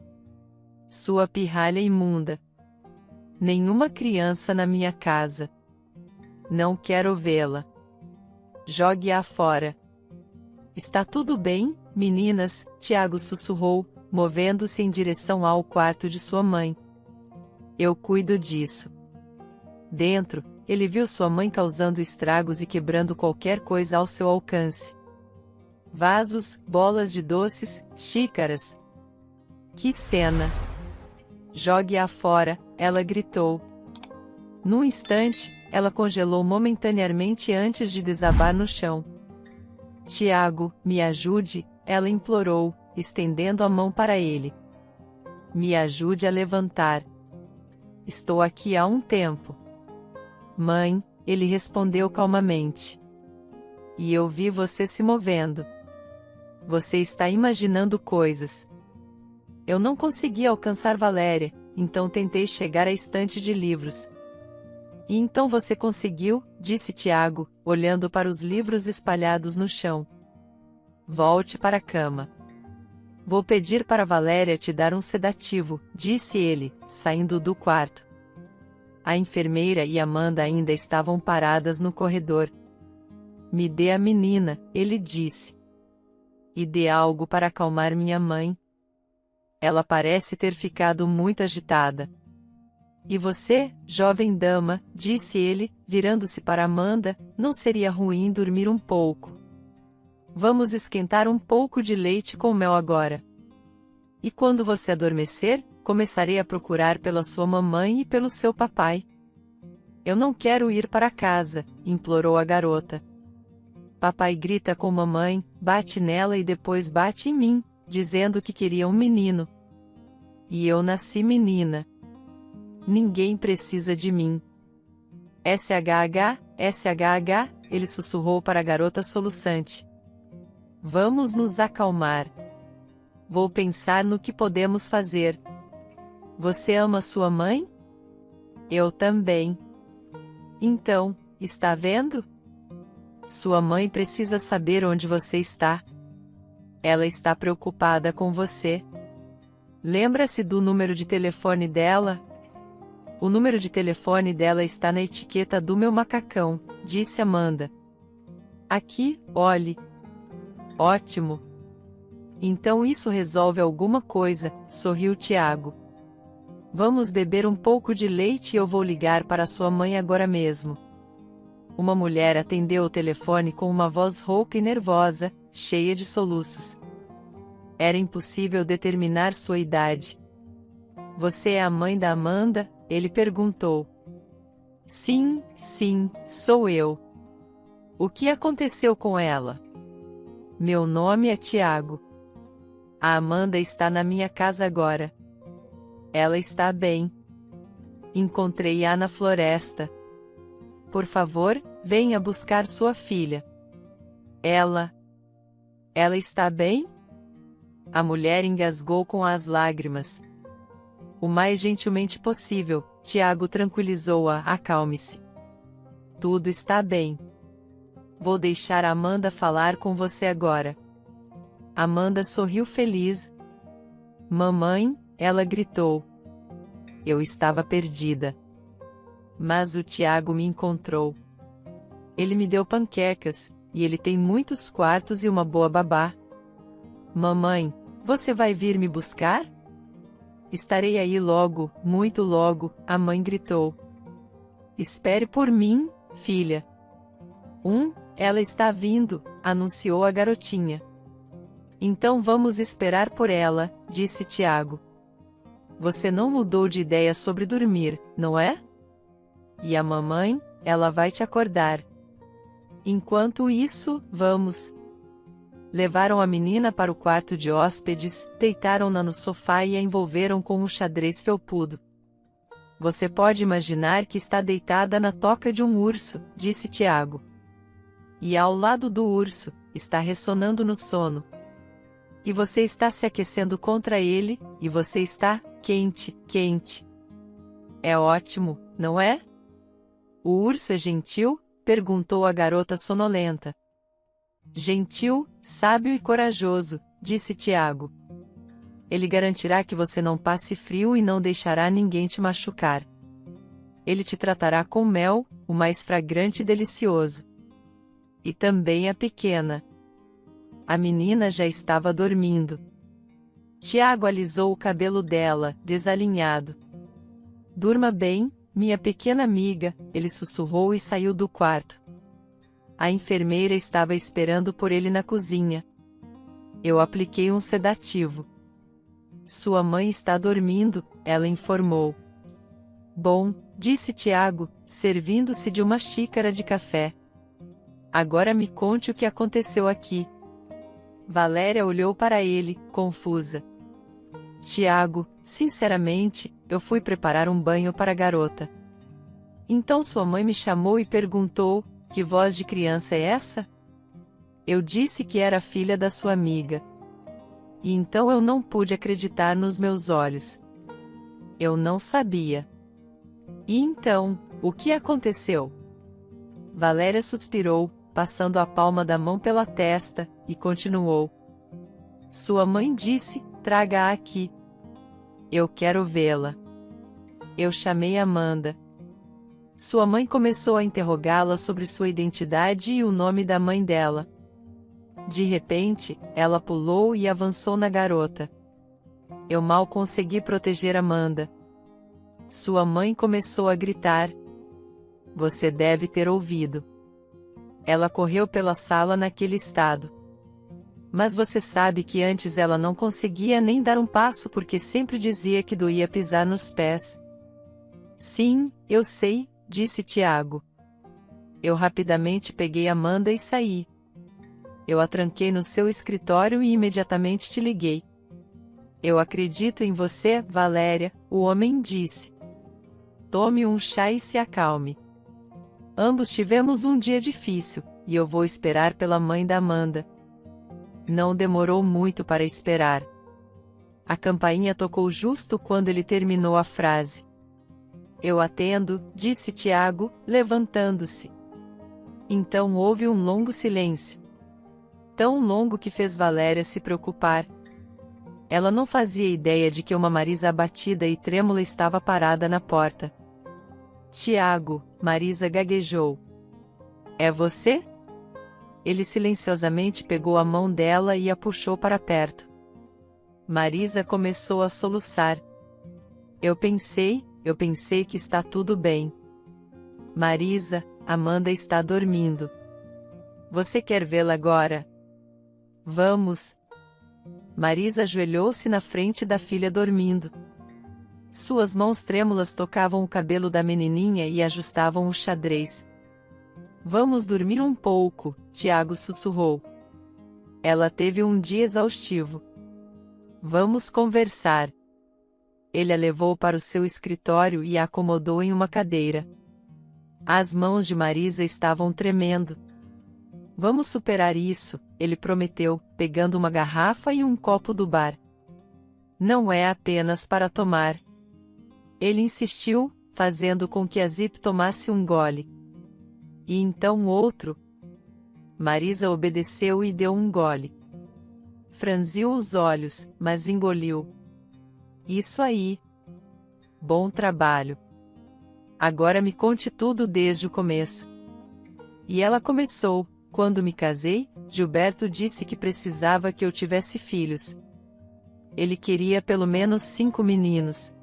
Sua pirralha imunda. Nenhuma criança na minha casa. Não quero vê-la. Jogue-a fora. Está tudo bem, meninas? Tiago sussurrou, movendo-se em direção ao quarto de sua mãe. Eu cuido disso. Dentro, ele viu sua mãe causando estragos e quebrando qualquer coisa ao seu alcance. Vasos, bolas de doces, xícaras. Que cena! jogue-a fora, ela gritou. Num instante, ela congelou momentaneamente antes de desabar no chão. Tiago, me ajude, ela implorou, estendendo a mão para ele. Me ajude a levantar. Estou aqui há um tempo. Mãe, ele respondeu calmamente. E eu vi você se movendo. Você está imaginando coisas. Eu não consegui alcançar Valéria, então tentei chegar à estante de livros. E então você conseguiu, disse Tiago, olhando para os livros espalhados no chão. Volte para a cama. Vou pedir para Valéria te dar um sedativo, disse ele, saindo do quarto. A enfermeira e Amanda ainda estavam paradas no corredor. Me dê a menina, ele disse. E dê algo para acalmar minha mãe. Ela parece ter ficado muito agitada. E você, jovem dama, disse ele, virando-se para Amanda, não seria ruim dormir um pouco. Vamos esquentar um pouco de leite com mel agora. E quando você adormecer, começarei a procurar pela sua mamãe e pelo seu papai. Eu não quero ir para casa, implorou a garota. Papai grita com mamãe, bate nela e depois bate em mim, dizendo que queria um menino. E eu nasci menina. Ninguém precisa de mim. SHH, SHH, ele sussurrou para a garota soluçante. Vamos nos acalmar. Vou pensar no que podemos fazer. Você ama sua mãe? Eu também. Então, está vendo? Sua mãe precisa saber onde você está. Ela está preocupada com você. Lembra-se do número de telefone dela? O número de telefone dela está na etiqueta do meu macacão, disse Amanda. Aqui, olhe. Ótimo. Então isso resolve alguma coisa, sorriu Tiago. Vamos beber um pouco de leite e eu vou ligar para sua mãe agora mesmo. Uma mulher atendeu o telefone com uma voz rouca e nervosa, cheia de soluços. Era impossível determinar sua idade. Você é a mãe da Amanda? Ele perguntou. Sim, sim, sou eu. O que aconteceu com ela? Meu nome é Tiago. A Amanda está na minha casa agora. Ela está bem. Encontrei-a na floresta. Por favor, venha buscar sua filha. Ela está bem? A mulher engasgou com as lágrimas. O mais gentilmente possível, Tiago tranquilizou-a. Acalme-se. Tudo está bem. Vou deixar a Amanda falar com você agora. Amanda sorriu feliz. Mamãe, ela gritou. Eu estava perdida. Mas o Tiago me encontrou. Ele me deu panquecas, e ele tem muitos quartos e uma boa babá. Mamãe, você vai vir me buscar? Estarei aí logo, muito logo, a mãe gritou. Espere por mim, filha. Ela está vindo, anunciou a garotinha. Então vamos esperar por ela, disse Tiago. Você não mudou de ideia sobre dormir, não é? E a mamãe, ela vai te acordar. Enquanto isso, vamos. Levaram a menina para o quarto de hóspedes, deitaram-na no sofá e a envolveram com um xadrez felpudo. Você pode imaginar que está deitada na toca de um urso, disse Tiago. E ao lado do urso, está ressonando no sono. E você está se aquecendo contra ele, e você está quente, quente. É ótimo, não é? O urso é gentil? Perguntou a garota sonolenta. Gentil, sábio e corajoso, disse Tiago. Ele garantirá que você não passe frio e não deixará ninguém te machucar. Ele te tratará com mel, o mais fragrante e delicioso. E também a pequena. A menina já estava dormindo. Tiago alisou o cabelo dela, desalinhado. Durma bem, minha pequena amiga, ele sussurrou e saiu do quarto. A enfermeira estava esperando por ele na cozinha. Eu apliquei um sedativo. Sua mãe está dormindo, ela informou. Bom, disse Tiago, servindo-se de uma xícara de café. Agora me conte o que aconteceu aqui. Valéria olhou para ele, confusa. Tiago, sinceramente, eu fui preparar um banho para a garota. Então sua mãe me chamou e perguntou, que voz de criança é essa? Eu disse que era filha da sua amiga. E então eu não pude acreditar nos meus olhos. Eu não sabia. E então, o que aconteceu? Valéria suspirou, passando a palma da mão pela testa, e continuou. Sua mãe disse, traga-a aqui. Eu quero vê-la. Eu chamei Amanda. Sua mãe começou a interrogá-la sobre sua identidade e o nome da mãe dela. De repente, ela pulou e avançou na garota. Eu mal consegui proteger Amanda. Sua mãe começou a gritar. Você deve ter ouvido. Ela correu pela sala naquele estado. Mas você sabe que antes ela não conseguia nem dar um passo porque sempre dizia que doía pisar nos pés. Sim, eu sei, disse Tiago. Eu rapidamente peguei Amanda e saí. Eu a tranquei no seu escritório e imediatamente te liguei. Eu acredito em você, Valéria, o homem disse. Tome um chá e se acalme. Ambos tivemos um dia difícil, e eu vou esperar pela mãe da Amanda. Não demorou muito para esperar. A campainha tocou justo quando ele terminou a frase. Eu atendo, disse Tiago, levantando-se. Então houve um longo silêncio. Tão longo que fez Valéria se preocupar. Ela não fazia ideia de que uma Marisa abatida e trêmula estava parada na porta. Tiago, Marisa gaguejou. É você? Ele silenciosamente pegou a mão dela e a puxou para perto. Marisa começou a soluçar. Eu pensei que está tudo bem. Marisa, Amanda está dormindo. Você quer vê-la agora? Vamos. Marisa ajoelhou-se na frente da filha dormindo. Suas mãos trêmulas tocavam o cabelo da menininha e ajustavam o xadrez. Vamos dormir um pouco, Tiago sussurrou. Ela teve um dia exaustivo. Vamos conversar. Ele a levou para o seu escritório e a acomodou em uma cadeira. As mãos de Marisa estavam tremendo. Vamos superar isso, ele prometeu, pegando uma garrafa e um copo do bar. Não é apenas para tomar. Ele insistiu, fazendo com que a Zip tomasse um gole. E então outro. Marisa obedeceu e deu um gole. Franziu os olhos, mas engoliu. Isso aí. Bom trabalho. Agora me conte tudo desde o começo. E ela começou. Quando me casei, Gilberto disse que precisava que eu tivesse filhos. Ele queria pelo menos 5 meninos.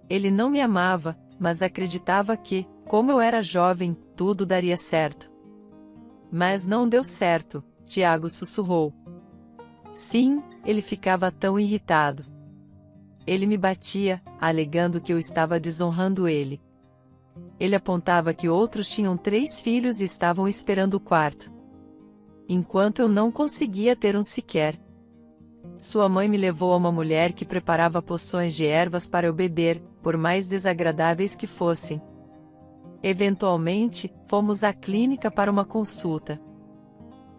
Ele não me amava, mas acreditava que, como eu era jovem, tudo daria certo. Mas não deu certo, Tiago sussurrou. Sim, ele ficava tão irritado. Ele me batia, alegando que eu estava desonrando ele. Ele apontava que outros tinham 3 filhos e estavam esperando o quarto. Enquanto eu não conseguia ter um sequer. Sua mãe me levou a uma mulher que preparava poções de ervas para eu beber, por mais desagradáveis que fossem. Eventualmente, fomos à clínica para uma consulta.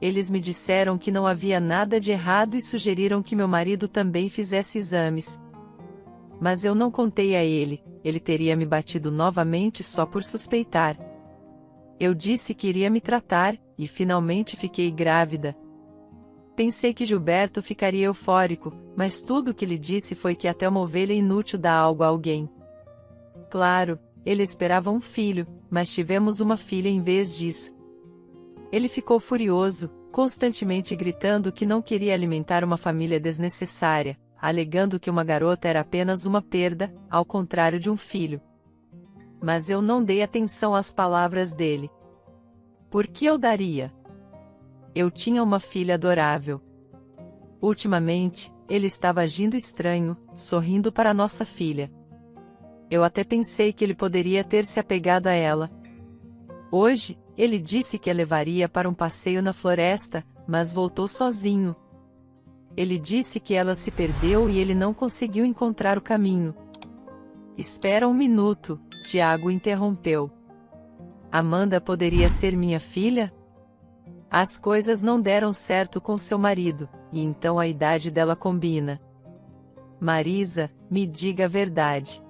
Eles me disseram que não havia nada de errado e sugeriram que meu marido também fizesse exames. Mas eu não contei a ele, ele teria me batido novamente só por suspeitar. Eu disse que iria me tratar, e finalmente fiquei grávida. Pensei que Gilberto ficaria eufórico, mas tudo o que lhe disse foi que até uma ovelha inútil dá algo a alguém. Claro, ele esperava um filho, mas tivemos uma filha em vez disso. Ele ficou furioso, constantemente gritando que não queria alimentar uma família desnecessária, alegando que uma garota era apenas uma perda, ao contrário de um filho. Mas eu não dei atenção às palavras dele. Por que eu daria? Eu tinha uma filha adorável. Ultimamente, Ele estava agindo estranho, sorrindo para nossa filha. Eu até pensei que ele poderia ter se apegado a ela. Hoje, ele disse que a levaria para um passeio na floresta, mas voltou sozinho. Ele disse que ela se perdeu e ele não conseguiu encontrar o caminho. Espera um minuto, Tiago interrompeu. Amanda poderia ser minha filha? As coisas não deram certo com seu marido, e então a idade dela combina. Marisa, me diga a verdade.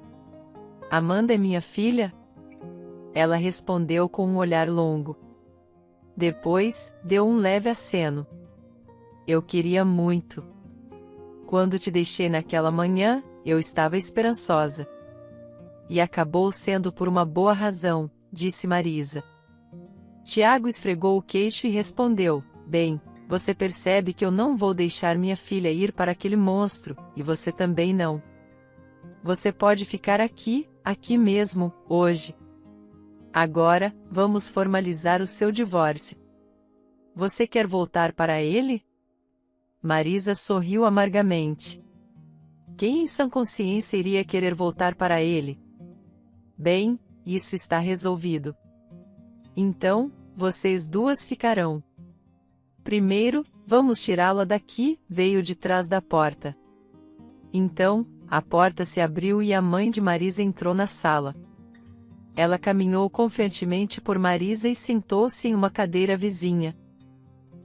Amanda é minha filha? Ela respondeu com um olhar longo. Depois, deu um leve aceno. Eu queria muito. Quando te deixei naquela manhã, eu estava esperançosa. E acabou sendo por uma boa razão, disse Marisa. Tiago esfregou o queixo e respondeu, bem, você percebe que eu não vou deixar minha filha ir para aquele monstro, e você também não. Você pode ficar aqui mesmo, hoje. Agora, vamos formalizar o seu divórcio. Você quer voltar para ele? Marisa sorriu amargamente. Quem em sã consciência iria querer voltar para ele? Bem, isso está resolvido. Então, vocês duas ficarão. Primeiro, vamos tirá-la daqui, veio de trás da porta. Então, a porta se abriu e a mãe de Marisa entrou na sala. Ela caminhou confiantemente por Marisa e sentou-se em uma cadeira vizinha.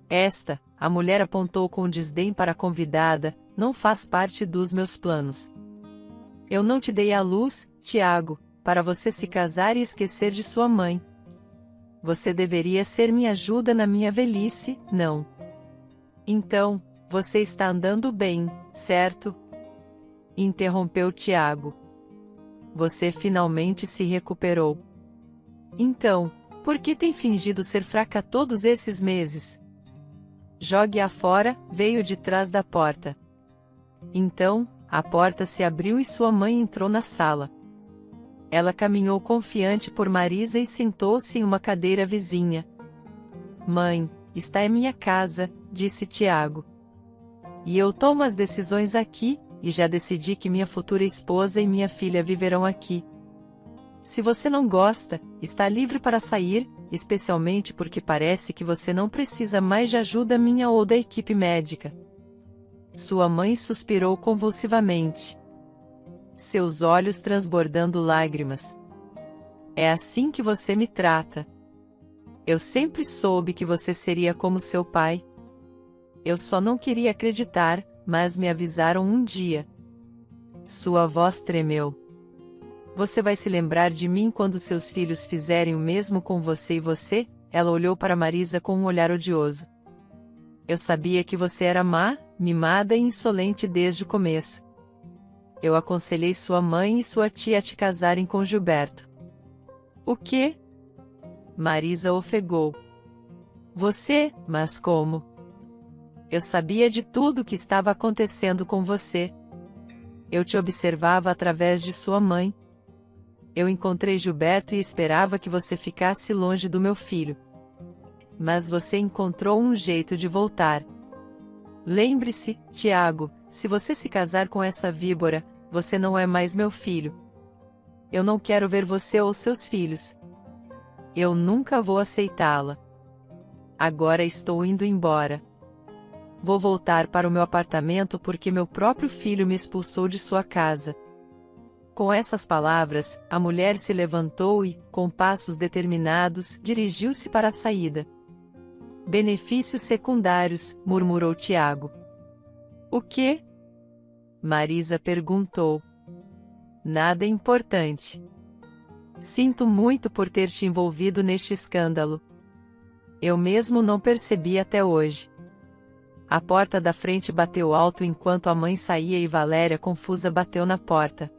Esta, a mulher apontou com desdém para a convidada, não faz parte dos meus planos. Eu não te dei à luz, Tiago, para você se casar e esquecer de sua mãe. Você deveria ser minha ajuda na minha velhice, não? Então, você está andando bem, certo? Interrompeu Tiago. Você finalmente se recuperou. Então, por que tem fingido ser fraca todos esses meses? Jogue-a fora, veio de trás da porta. Então, a porta se abriu e sua mãe entrou na sala. Ela caminhou confiante por Marisa e sentou-se em uma cadeira vizinha. Mãe, está em minha casa, disse Tiago. E eu tomo as decisões aqui, e já decidi que minha futura esposa e minha filha viverão aqui. Se você não gosta, está livre para sair, especialmente porque parece que você não precisa mais de ajuda minha ou da equipe médica. Sua mãe suspirou convulsivamente. Seus olhos transbordando lágrimas. É assim que você me trata. Eu sempre soube que você seria como seu pai. Eu só não queria acreditar, mas me avisaram um dia. Sua voz tremeu. Você vai se lembrar de mim quando seus filhos fizerem o mesmo com você e você? Ela olhou para Marisa com um olhar odioso. Eu sabia que você era má, mimada e insolente desde o começo. Eu aconselhei sua mãe e sua tia a te casarem com Gilberto. O quê? Marisa ofegou. Você, mas como? Eu sabia de tudo o que estava acontecendo com você. Eu te observava através de sua mãe. Eu encontrei Gilberto e esperava que você ficasse longe do meu filho. Mas você encontrou um jeito de voltar. Lembre-se, Tiago, se você se casar com essa víbora, você não é mais meu filho. Eu não quero ver você ou seus filhos. Eu nunca vou aceitá-la. Agora estou indo embora. Vou voltar para o meu apartamento porque meu próprio filho me expulsou de sua casa. Com essas palavras, a mulher se levantou e, com passos determinados, dirigiu-se para a saída. Benefícios secundários, murmurou Tiago. O quê? Marisa perguntou. Nada importante. Sinto muito por ter te envolvido neste escândalo. Eu mesmo não percebi até hoje. A porta da frente bateu alto enquanto a mãe saía e Valéria confusa bateu na porta.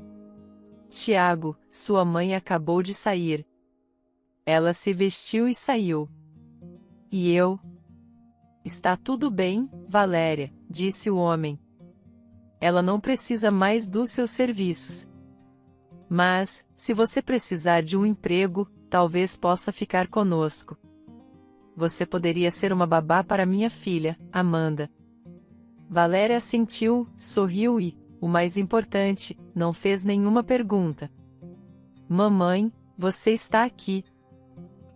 Tiago, sua mãe acabou de sair. Ela se vestiu e saiu. E eu? Está tudo bem, Valéria, disse o homem. Ela não precisa mais dos seus serviços. Mas, se você precisar de um emprego, talvez possa ficar conosco. Você poderia ser uma babá para minha filha, Amanda. Valéria assentiu, sorriu e, o mais importante, não fez nenhuma pergunta. Mamãe, você está aqui.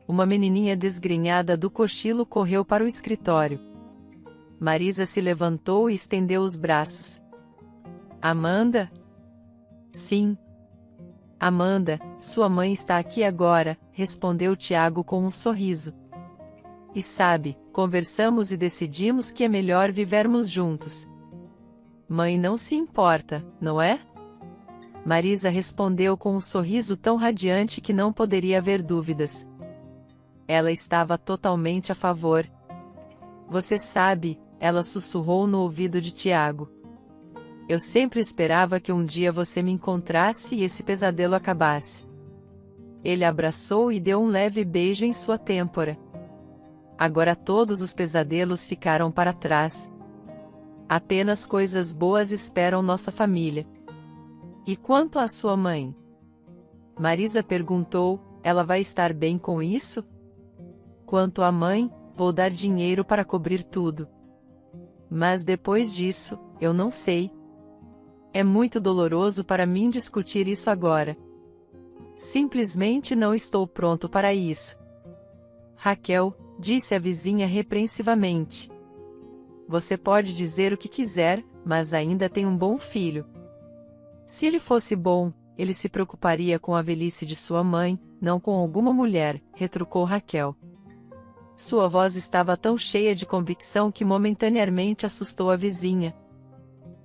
Uma menininha desgrenhada do cochilo correu para o escritório. Marisa se levantou e estendeu os braços. Amanda? Sim. Amanda, sua mãe está aqui agora, respondeu Tiago com um sorriso. E sabe, conversamos e decidimos que é melhor vivermos juntos. Mãe não se importa, não é? Marisa respondeu com um sorriso tão radiante que não poderia haver dúvidas. Ela estava totalmente a favor. Você sabe, ela sussurrou no ouvido de Tiago. Eu sempre esperava que um dia você me encontrasse e esse pesadelo acabasse. Ele abraçou e deu um leve beijo em sua têmpora. Agora todos os pesadelos ficaram para trás. Apenas coisas boas esperam nossa família. E quanto à sua mãe? Marisa perguntou, ela vai estar bem com isso? Quanto à mãe, vou dar dinheiro para cobrir tudo. Mas depois disso, eu não sei. É muito doloroso para mim discutir isso agora. Simplesmente não estou pronto para isso. Raquel, disse a vizinha repreensivamente. Você pode dizer o que quiser, mas ainda tem um bom filho. Se ele fosse bom, ele se preocuparia com a velhice de sua mãe, não com alguma mulher, retrucou Raquel. Sua voz estava tão cheia de convicção que momentaneamente assustou a vizinha.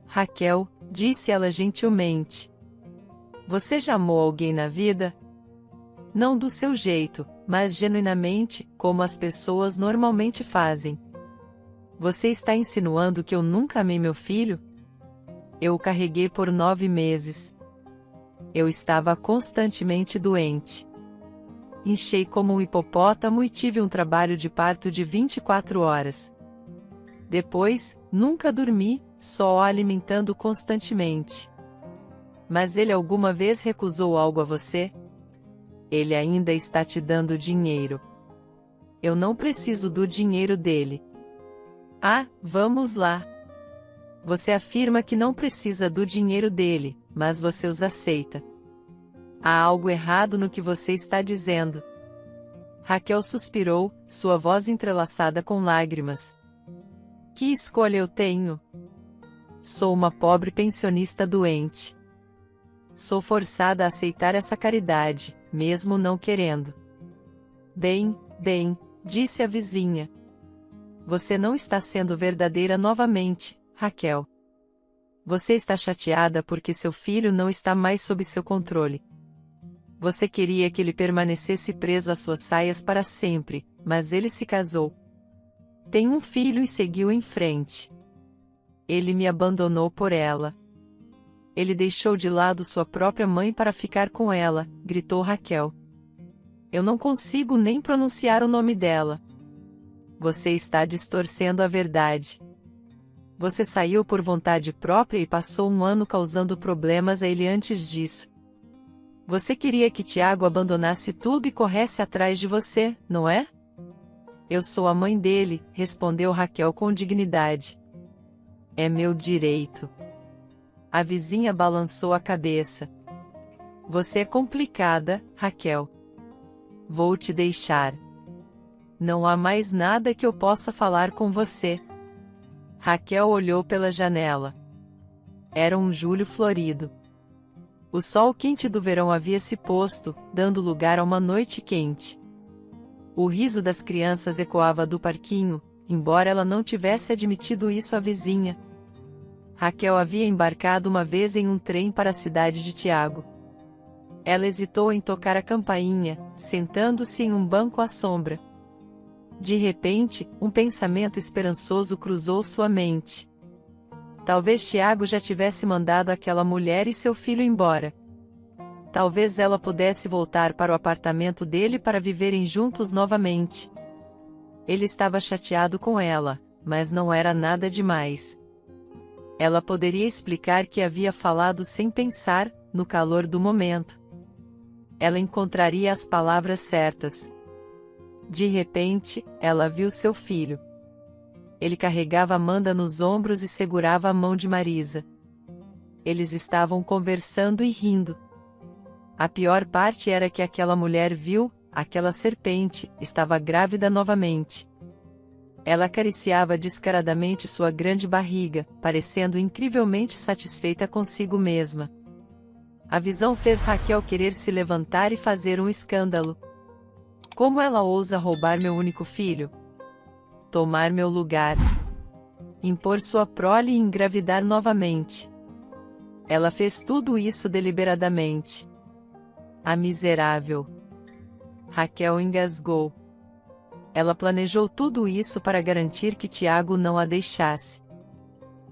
Raquel, disse ela gentilmente. Você já amou alguém na vida? Não do seu jeito, mas genuinamente, como as pessoas normalmente fazem. Você está insinuando que eu nunca amei meu filho? Eu o carreguei por 9 meses. Eu estava constantemente doente. Inchei como um hipopótamo e tive um trabalho de parto de 24 horas. Depois, nunca dormi, só o alimentando constantemente. Mas ele alguma vez recusou algo a você? Ele ainda está te dando dinheiro. Eu não preciso do dinheiro dele. Ah, vamos lá. Você afirma que não precisa do dinheiro dele, mas você os aceita. Há algo errado no que você está dizendo. Raquel suspirou, sua voz entrelaçada com lágrimas. Que escolha eu tenho? Sou uma pobre pensionista doente. Sou forçada a aceitar essa caridade, mesmo não querendo. Bem, disse a vizinha. Você não está sendo verdadeira novamente, Raquel. Você está chateada porque seu filho não está mais sob seu controle. Você queria que ele permanecesse preso às suas saias para sempre, mas ele se casou. Tem um filho e seguiu em frente. Ele me abandonou por ela. Ele deixou de lado sua própria mãe para ficar com ela, gritou Raquel. Eu não consigo nem pronunciar o nome dela. Você está distorcendo a verdade. Você saiu por vontade própria e passou um ano causando problemas a ele antes disso. Você queria que Tiago abandonasse tudo e corresse atrás de você, não é? Eu sou a mãe dele, respondeu Raquel com dignidade. É meu direito. A vizinha balançou a cabeça. Você é complicada, Raquel. Vou te deixar. Não há mais nada que eu possa falar com você. Raquel olhou pela janela. Era um julho florido. O sol quente do verão havia se posto, dando lugar a uma noite quente. O riso das crianças ecoava do parquinho, embora ela não tivesse admitido isso à vizinha. Raquel havia embarcado uma vez em um trem para a cidade de Tiago. Ela hesitou em tocar a campainha, sentando-se em um banco à sombra. De repente, um pensamento esperançoso cruzou sua mente. Talvez Tiago já tivesse mandado aquela mulher e seu filho embora. Talvez ela pudesse voltar para o apartamento dele para viverem juntos novamente. Ele estava chateado com ela, mas não era nada demais. Ela poderia explicar que havia falado sem pensar, no calor do momento. Ela encontraria as palavras certas. De repente, ela viu seu filho. Ele carregava Amanda nos ombros e segurava a mão de Marisa. Eles estavam conversando e rindo. A pior parte era que aquela mulher viu, aquela serpente, estava grávida novamente. Ela acariciava descaradamente sua grande barriga, parecendo incrivelmente satisfeita consigo mesma. A visão fez Raquel querer se levantar e fazer um escândalo. Como ela ousa roubar meu único filho? Tomar meu lugar. Impor sua prole e engravidar novamente. Ela fez tudo isso deliberadamente. A miserável. Raquel engasgou. Ela planejou tudo isso para garantir que Tiago não a deixasse.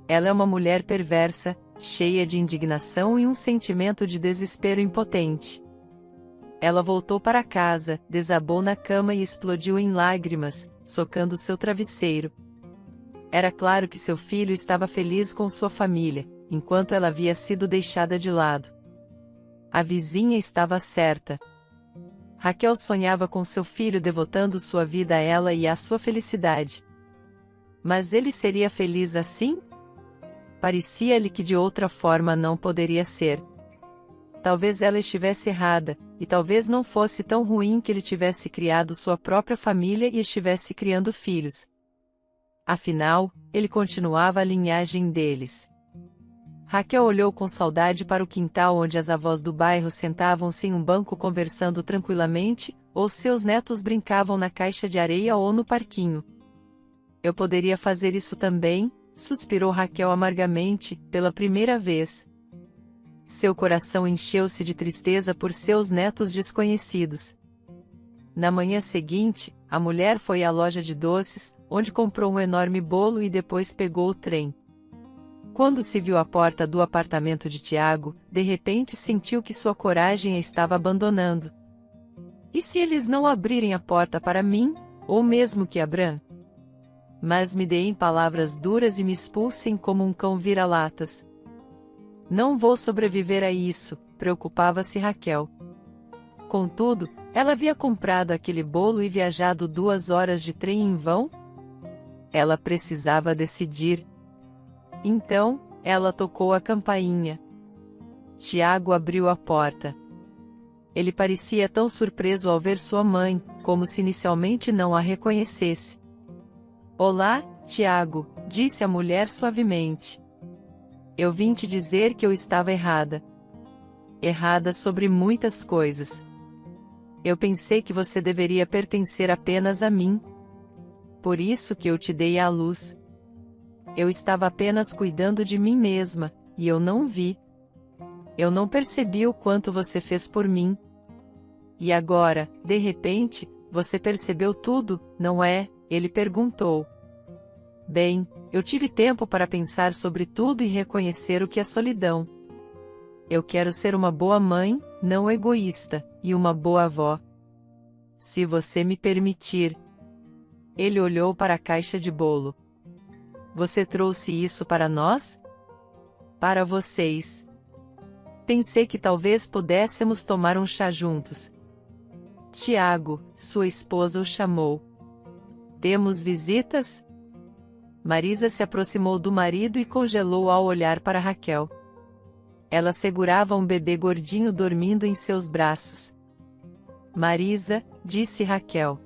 Ela é uma mulher perversa, cheia de indignação e um sentimento de desespero impotente. Ela voltou para casa, desabou na cama e explodiu em lágrimas, socando seu travesseiro. Era claro que seu filho estava feliz com sua família, enquanto ela havia sido deixada de lado. A vizinha estava certa. Raquel sonhava com seu filho devotando sua vida a ela e à sua felicidade. Mas ele seria feliz assim? Parecia-lhe que de outra forma não poderia ser. Talvez ela estivesse errada, e talvez não fosse tão ruim que ele tivesse criado sua própria família e estivesse criando filhos. Afinal, ele continuava a linhagem deles. Raquel olhou com saudade para o quintal onde as avós do bairro sentavam-se em um banco conversando tranquilamente, ou seus netos brincavam na caixa de areia ou no parquinho. Eu poderia fazer isso também, suspirou Raquel amargamente, pela primeira vez. Seu coração encheu-se de tristeza por seus netos desconhecidos. Na manhã seguinte, a mulher foi à loja de doces, onde comprou um enorme bolo e depois pegou o trem. Quando se viu à porta do apartamento de Tiago, de repente sentiu que sua coragem a estava abandonando. E se eles não abrirem a porta para mim, ou mesmo que abram? Mas me deem palavras duras e me expulsem como um cão vira-latas. Não vou sobreviver a isso, preocupava-se Raquel. Contudo, ela havia comprado aquele bolo e viajado 2 horas de trem em vão? Ela precisava decidir. Então, ela tocou a campainha. Tiago abriu a porta. Ele parecia tão surpreso ao ver sua mãe, como se inicialmente não a reconhecesse. Olá, Tiago, disse a mulher suavemente. Eu vim te dizer que eu estava errada. Errada sobre muitas coisas. Eu pensei que você deveria pertencer apenas a mim. Por isso que eu te dei à luz. Eu estava apenas cuidando de mim mesma, e eu não vi. Eu não percebi o quanto você fez por mim. E agora, de repente, você percebeu tudo, não é? Ele perguntou. Bem, eu tive tempo para pensar sobre tudo e reconhecer o que é solidão. Eu quero ser uma boa mãe, não egoísta, e uma boa avó. Se você me permitir. Ele olhou para a caixa de bolo. Você trouxe isso para nós? Para vocês. Pensei que talvez pudéssemos tomar um chá juntos. Tiago, sua esposa o chamou. Temos visitas? Marisa se aproximou do marido e congelou ao olhar para Raquel. Ela segurava um bebê gordinho dormindo em seus braços. Marisa, disse Raquel.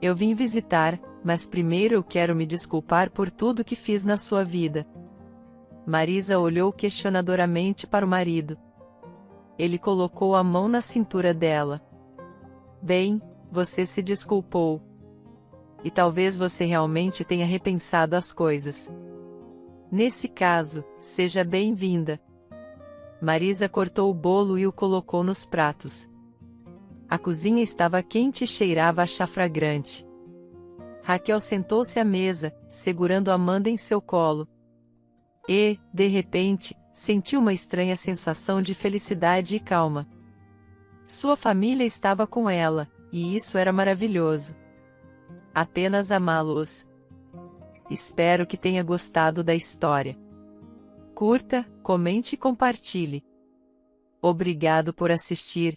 Eu vim visitar, mas primeiro eu quero me desculpar por tudo que fiz na sua vida. Marisa olhou questionadoramente para o marido. Ele colocou a mão na cintura dela. Bem, você se desculpou. E talvez você realmente tenha repensado as coisas. Nesse caso, seja bem-vinda. Marisa cortou o bolo e o colocou nos pratos. A cozinha estava quente e cheirava a chá fragrante. Raquel sentou-se à mesa, segurando Amanda em seu colo. E, de repente, sentiu uma estranha sensação de felicidade e calma. Sua família estava com ela, e isso era maravilhoso. Apenas amá-los. Espero que tenha gostado da história. Curta, comente e compartilhe. Obrigado por assistir.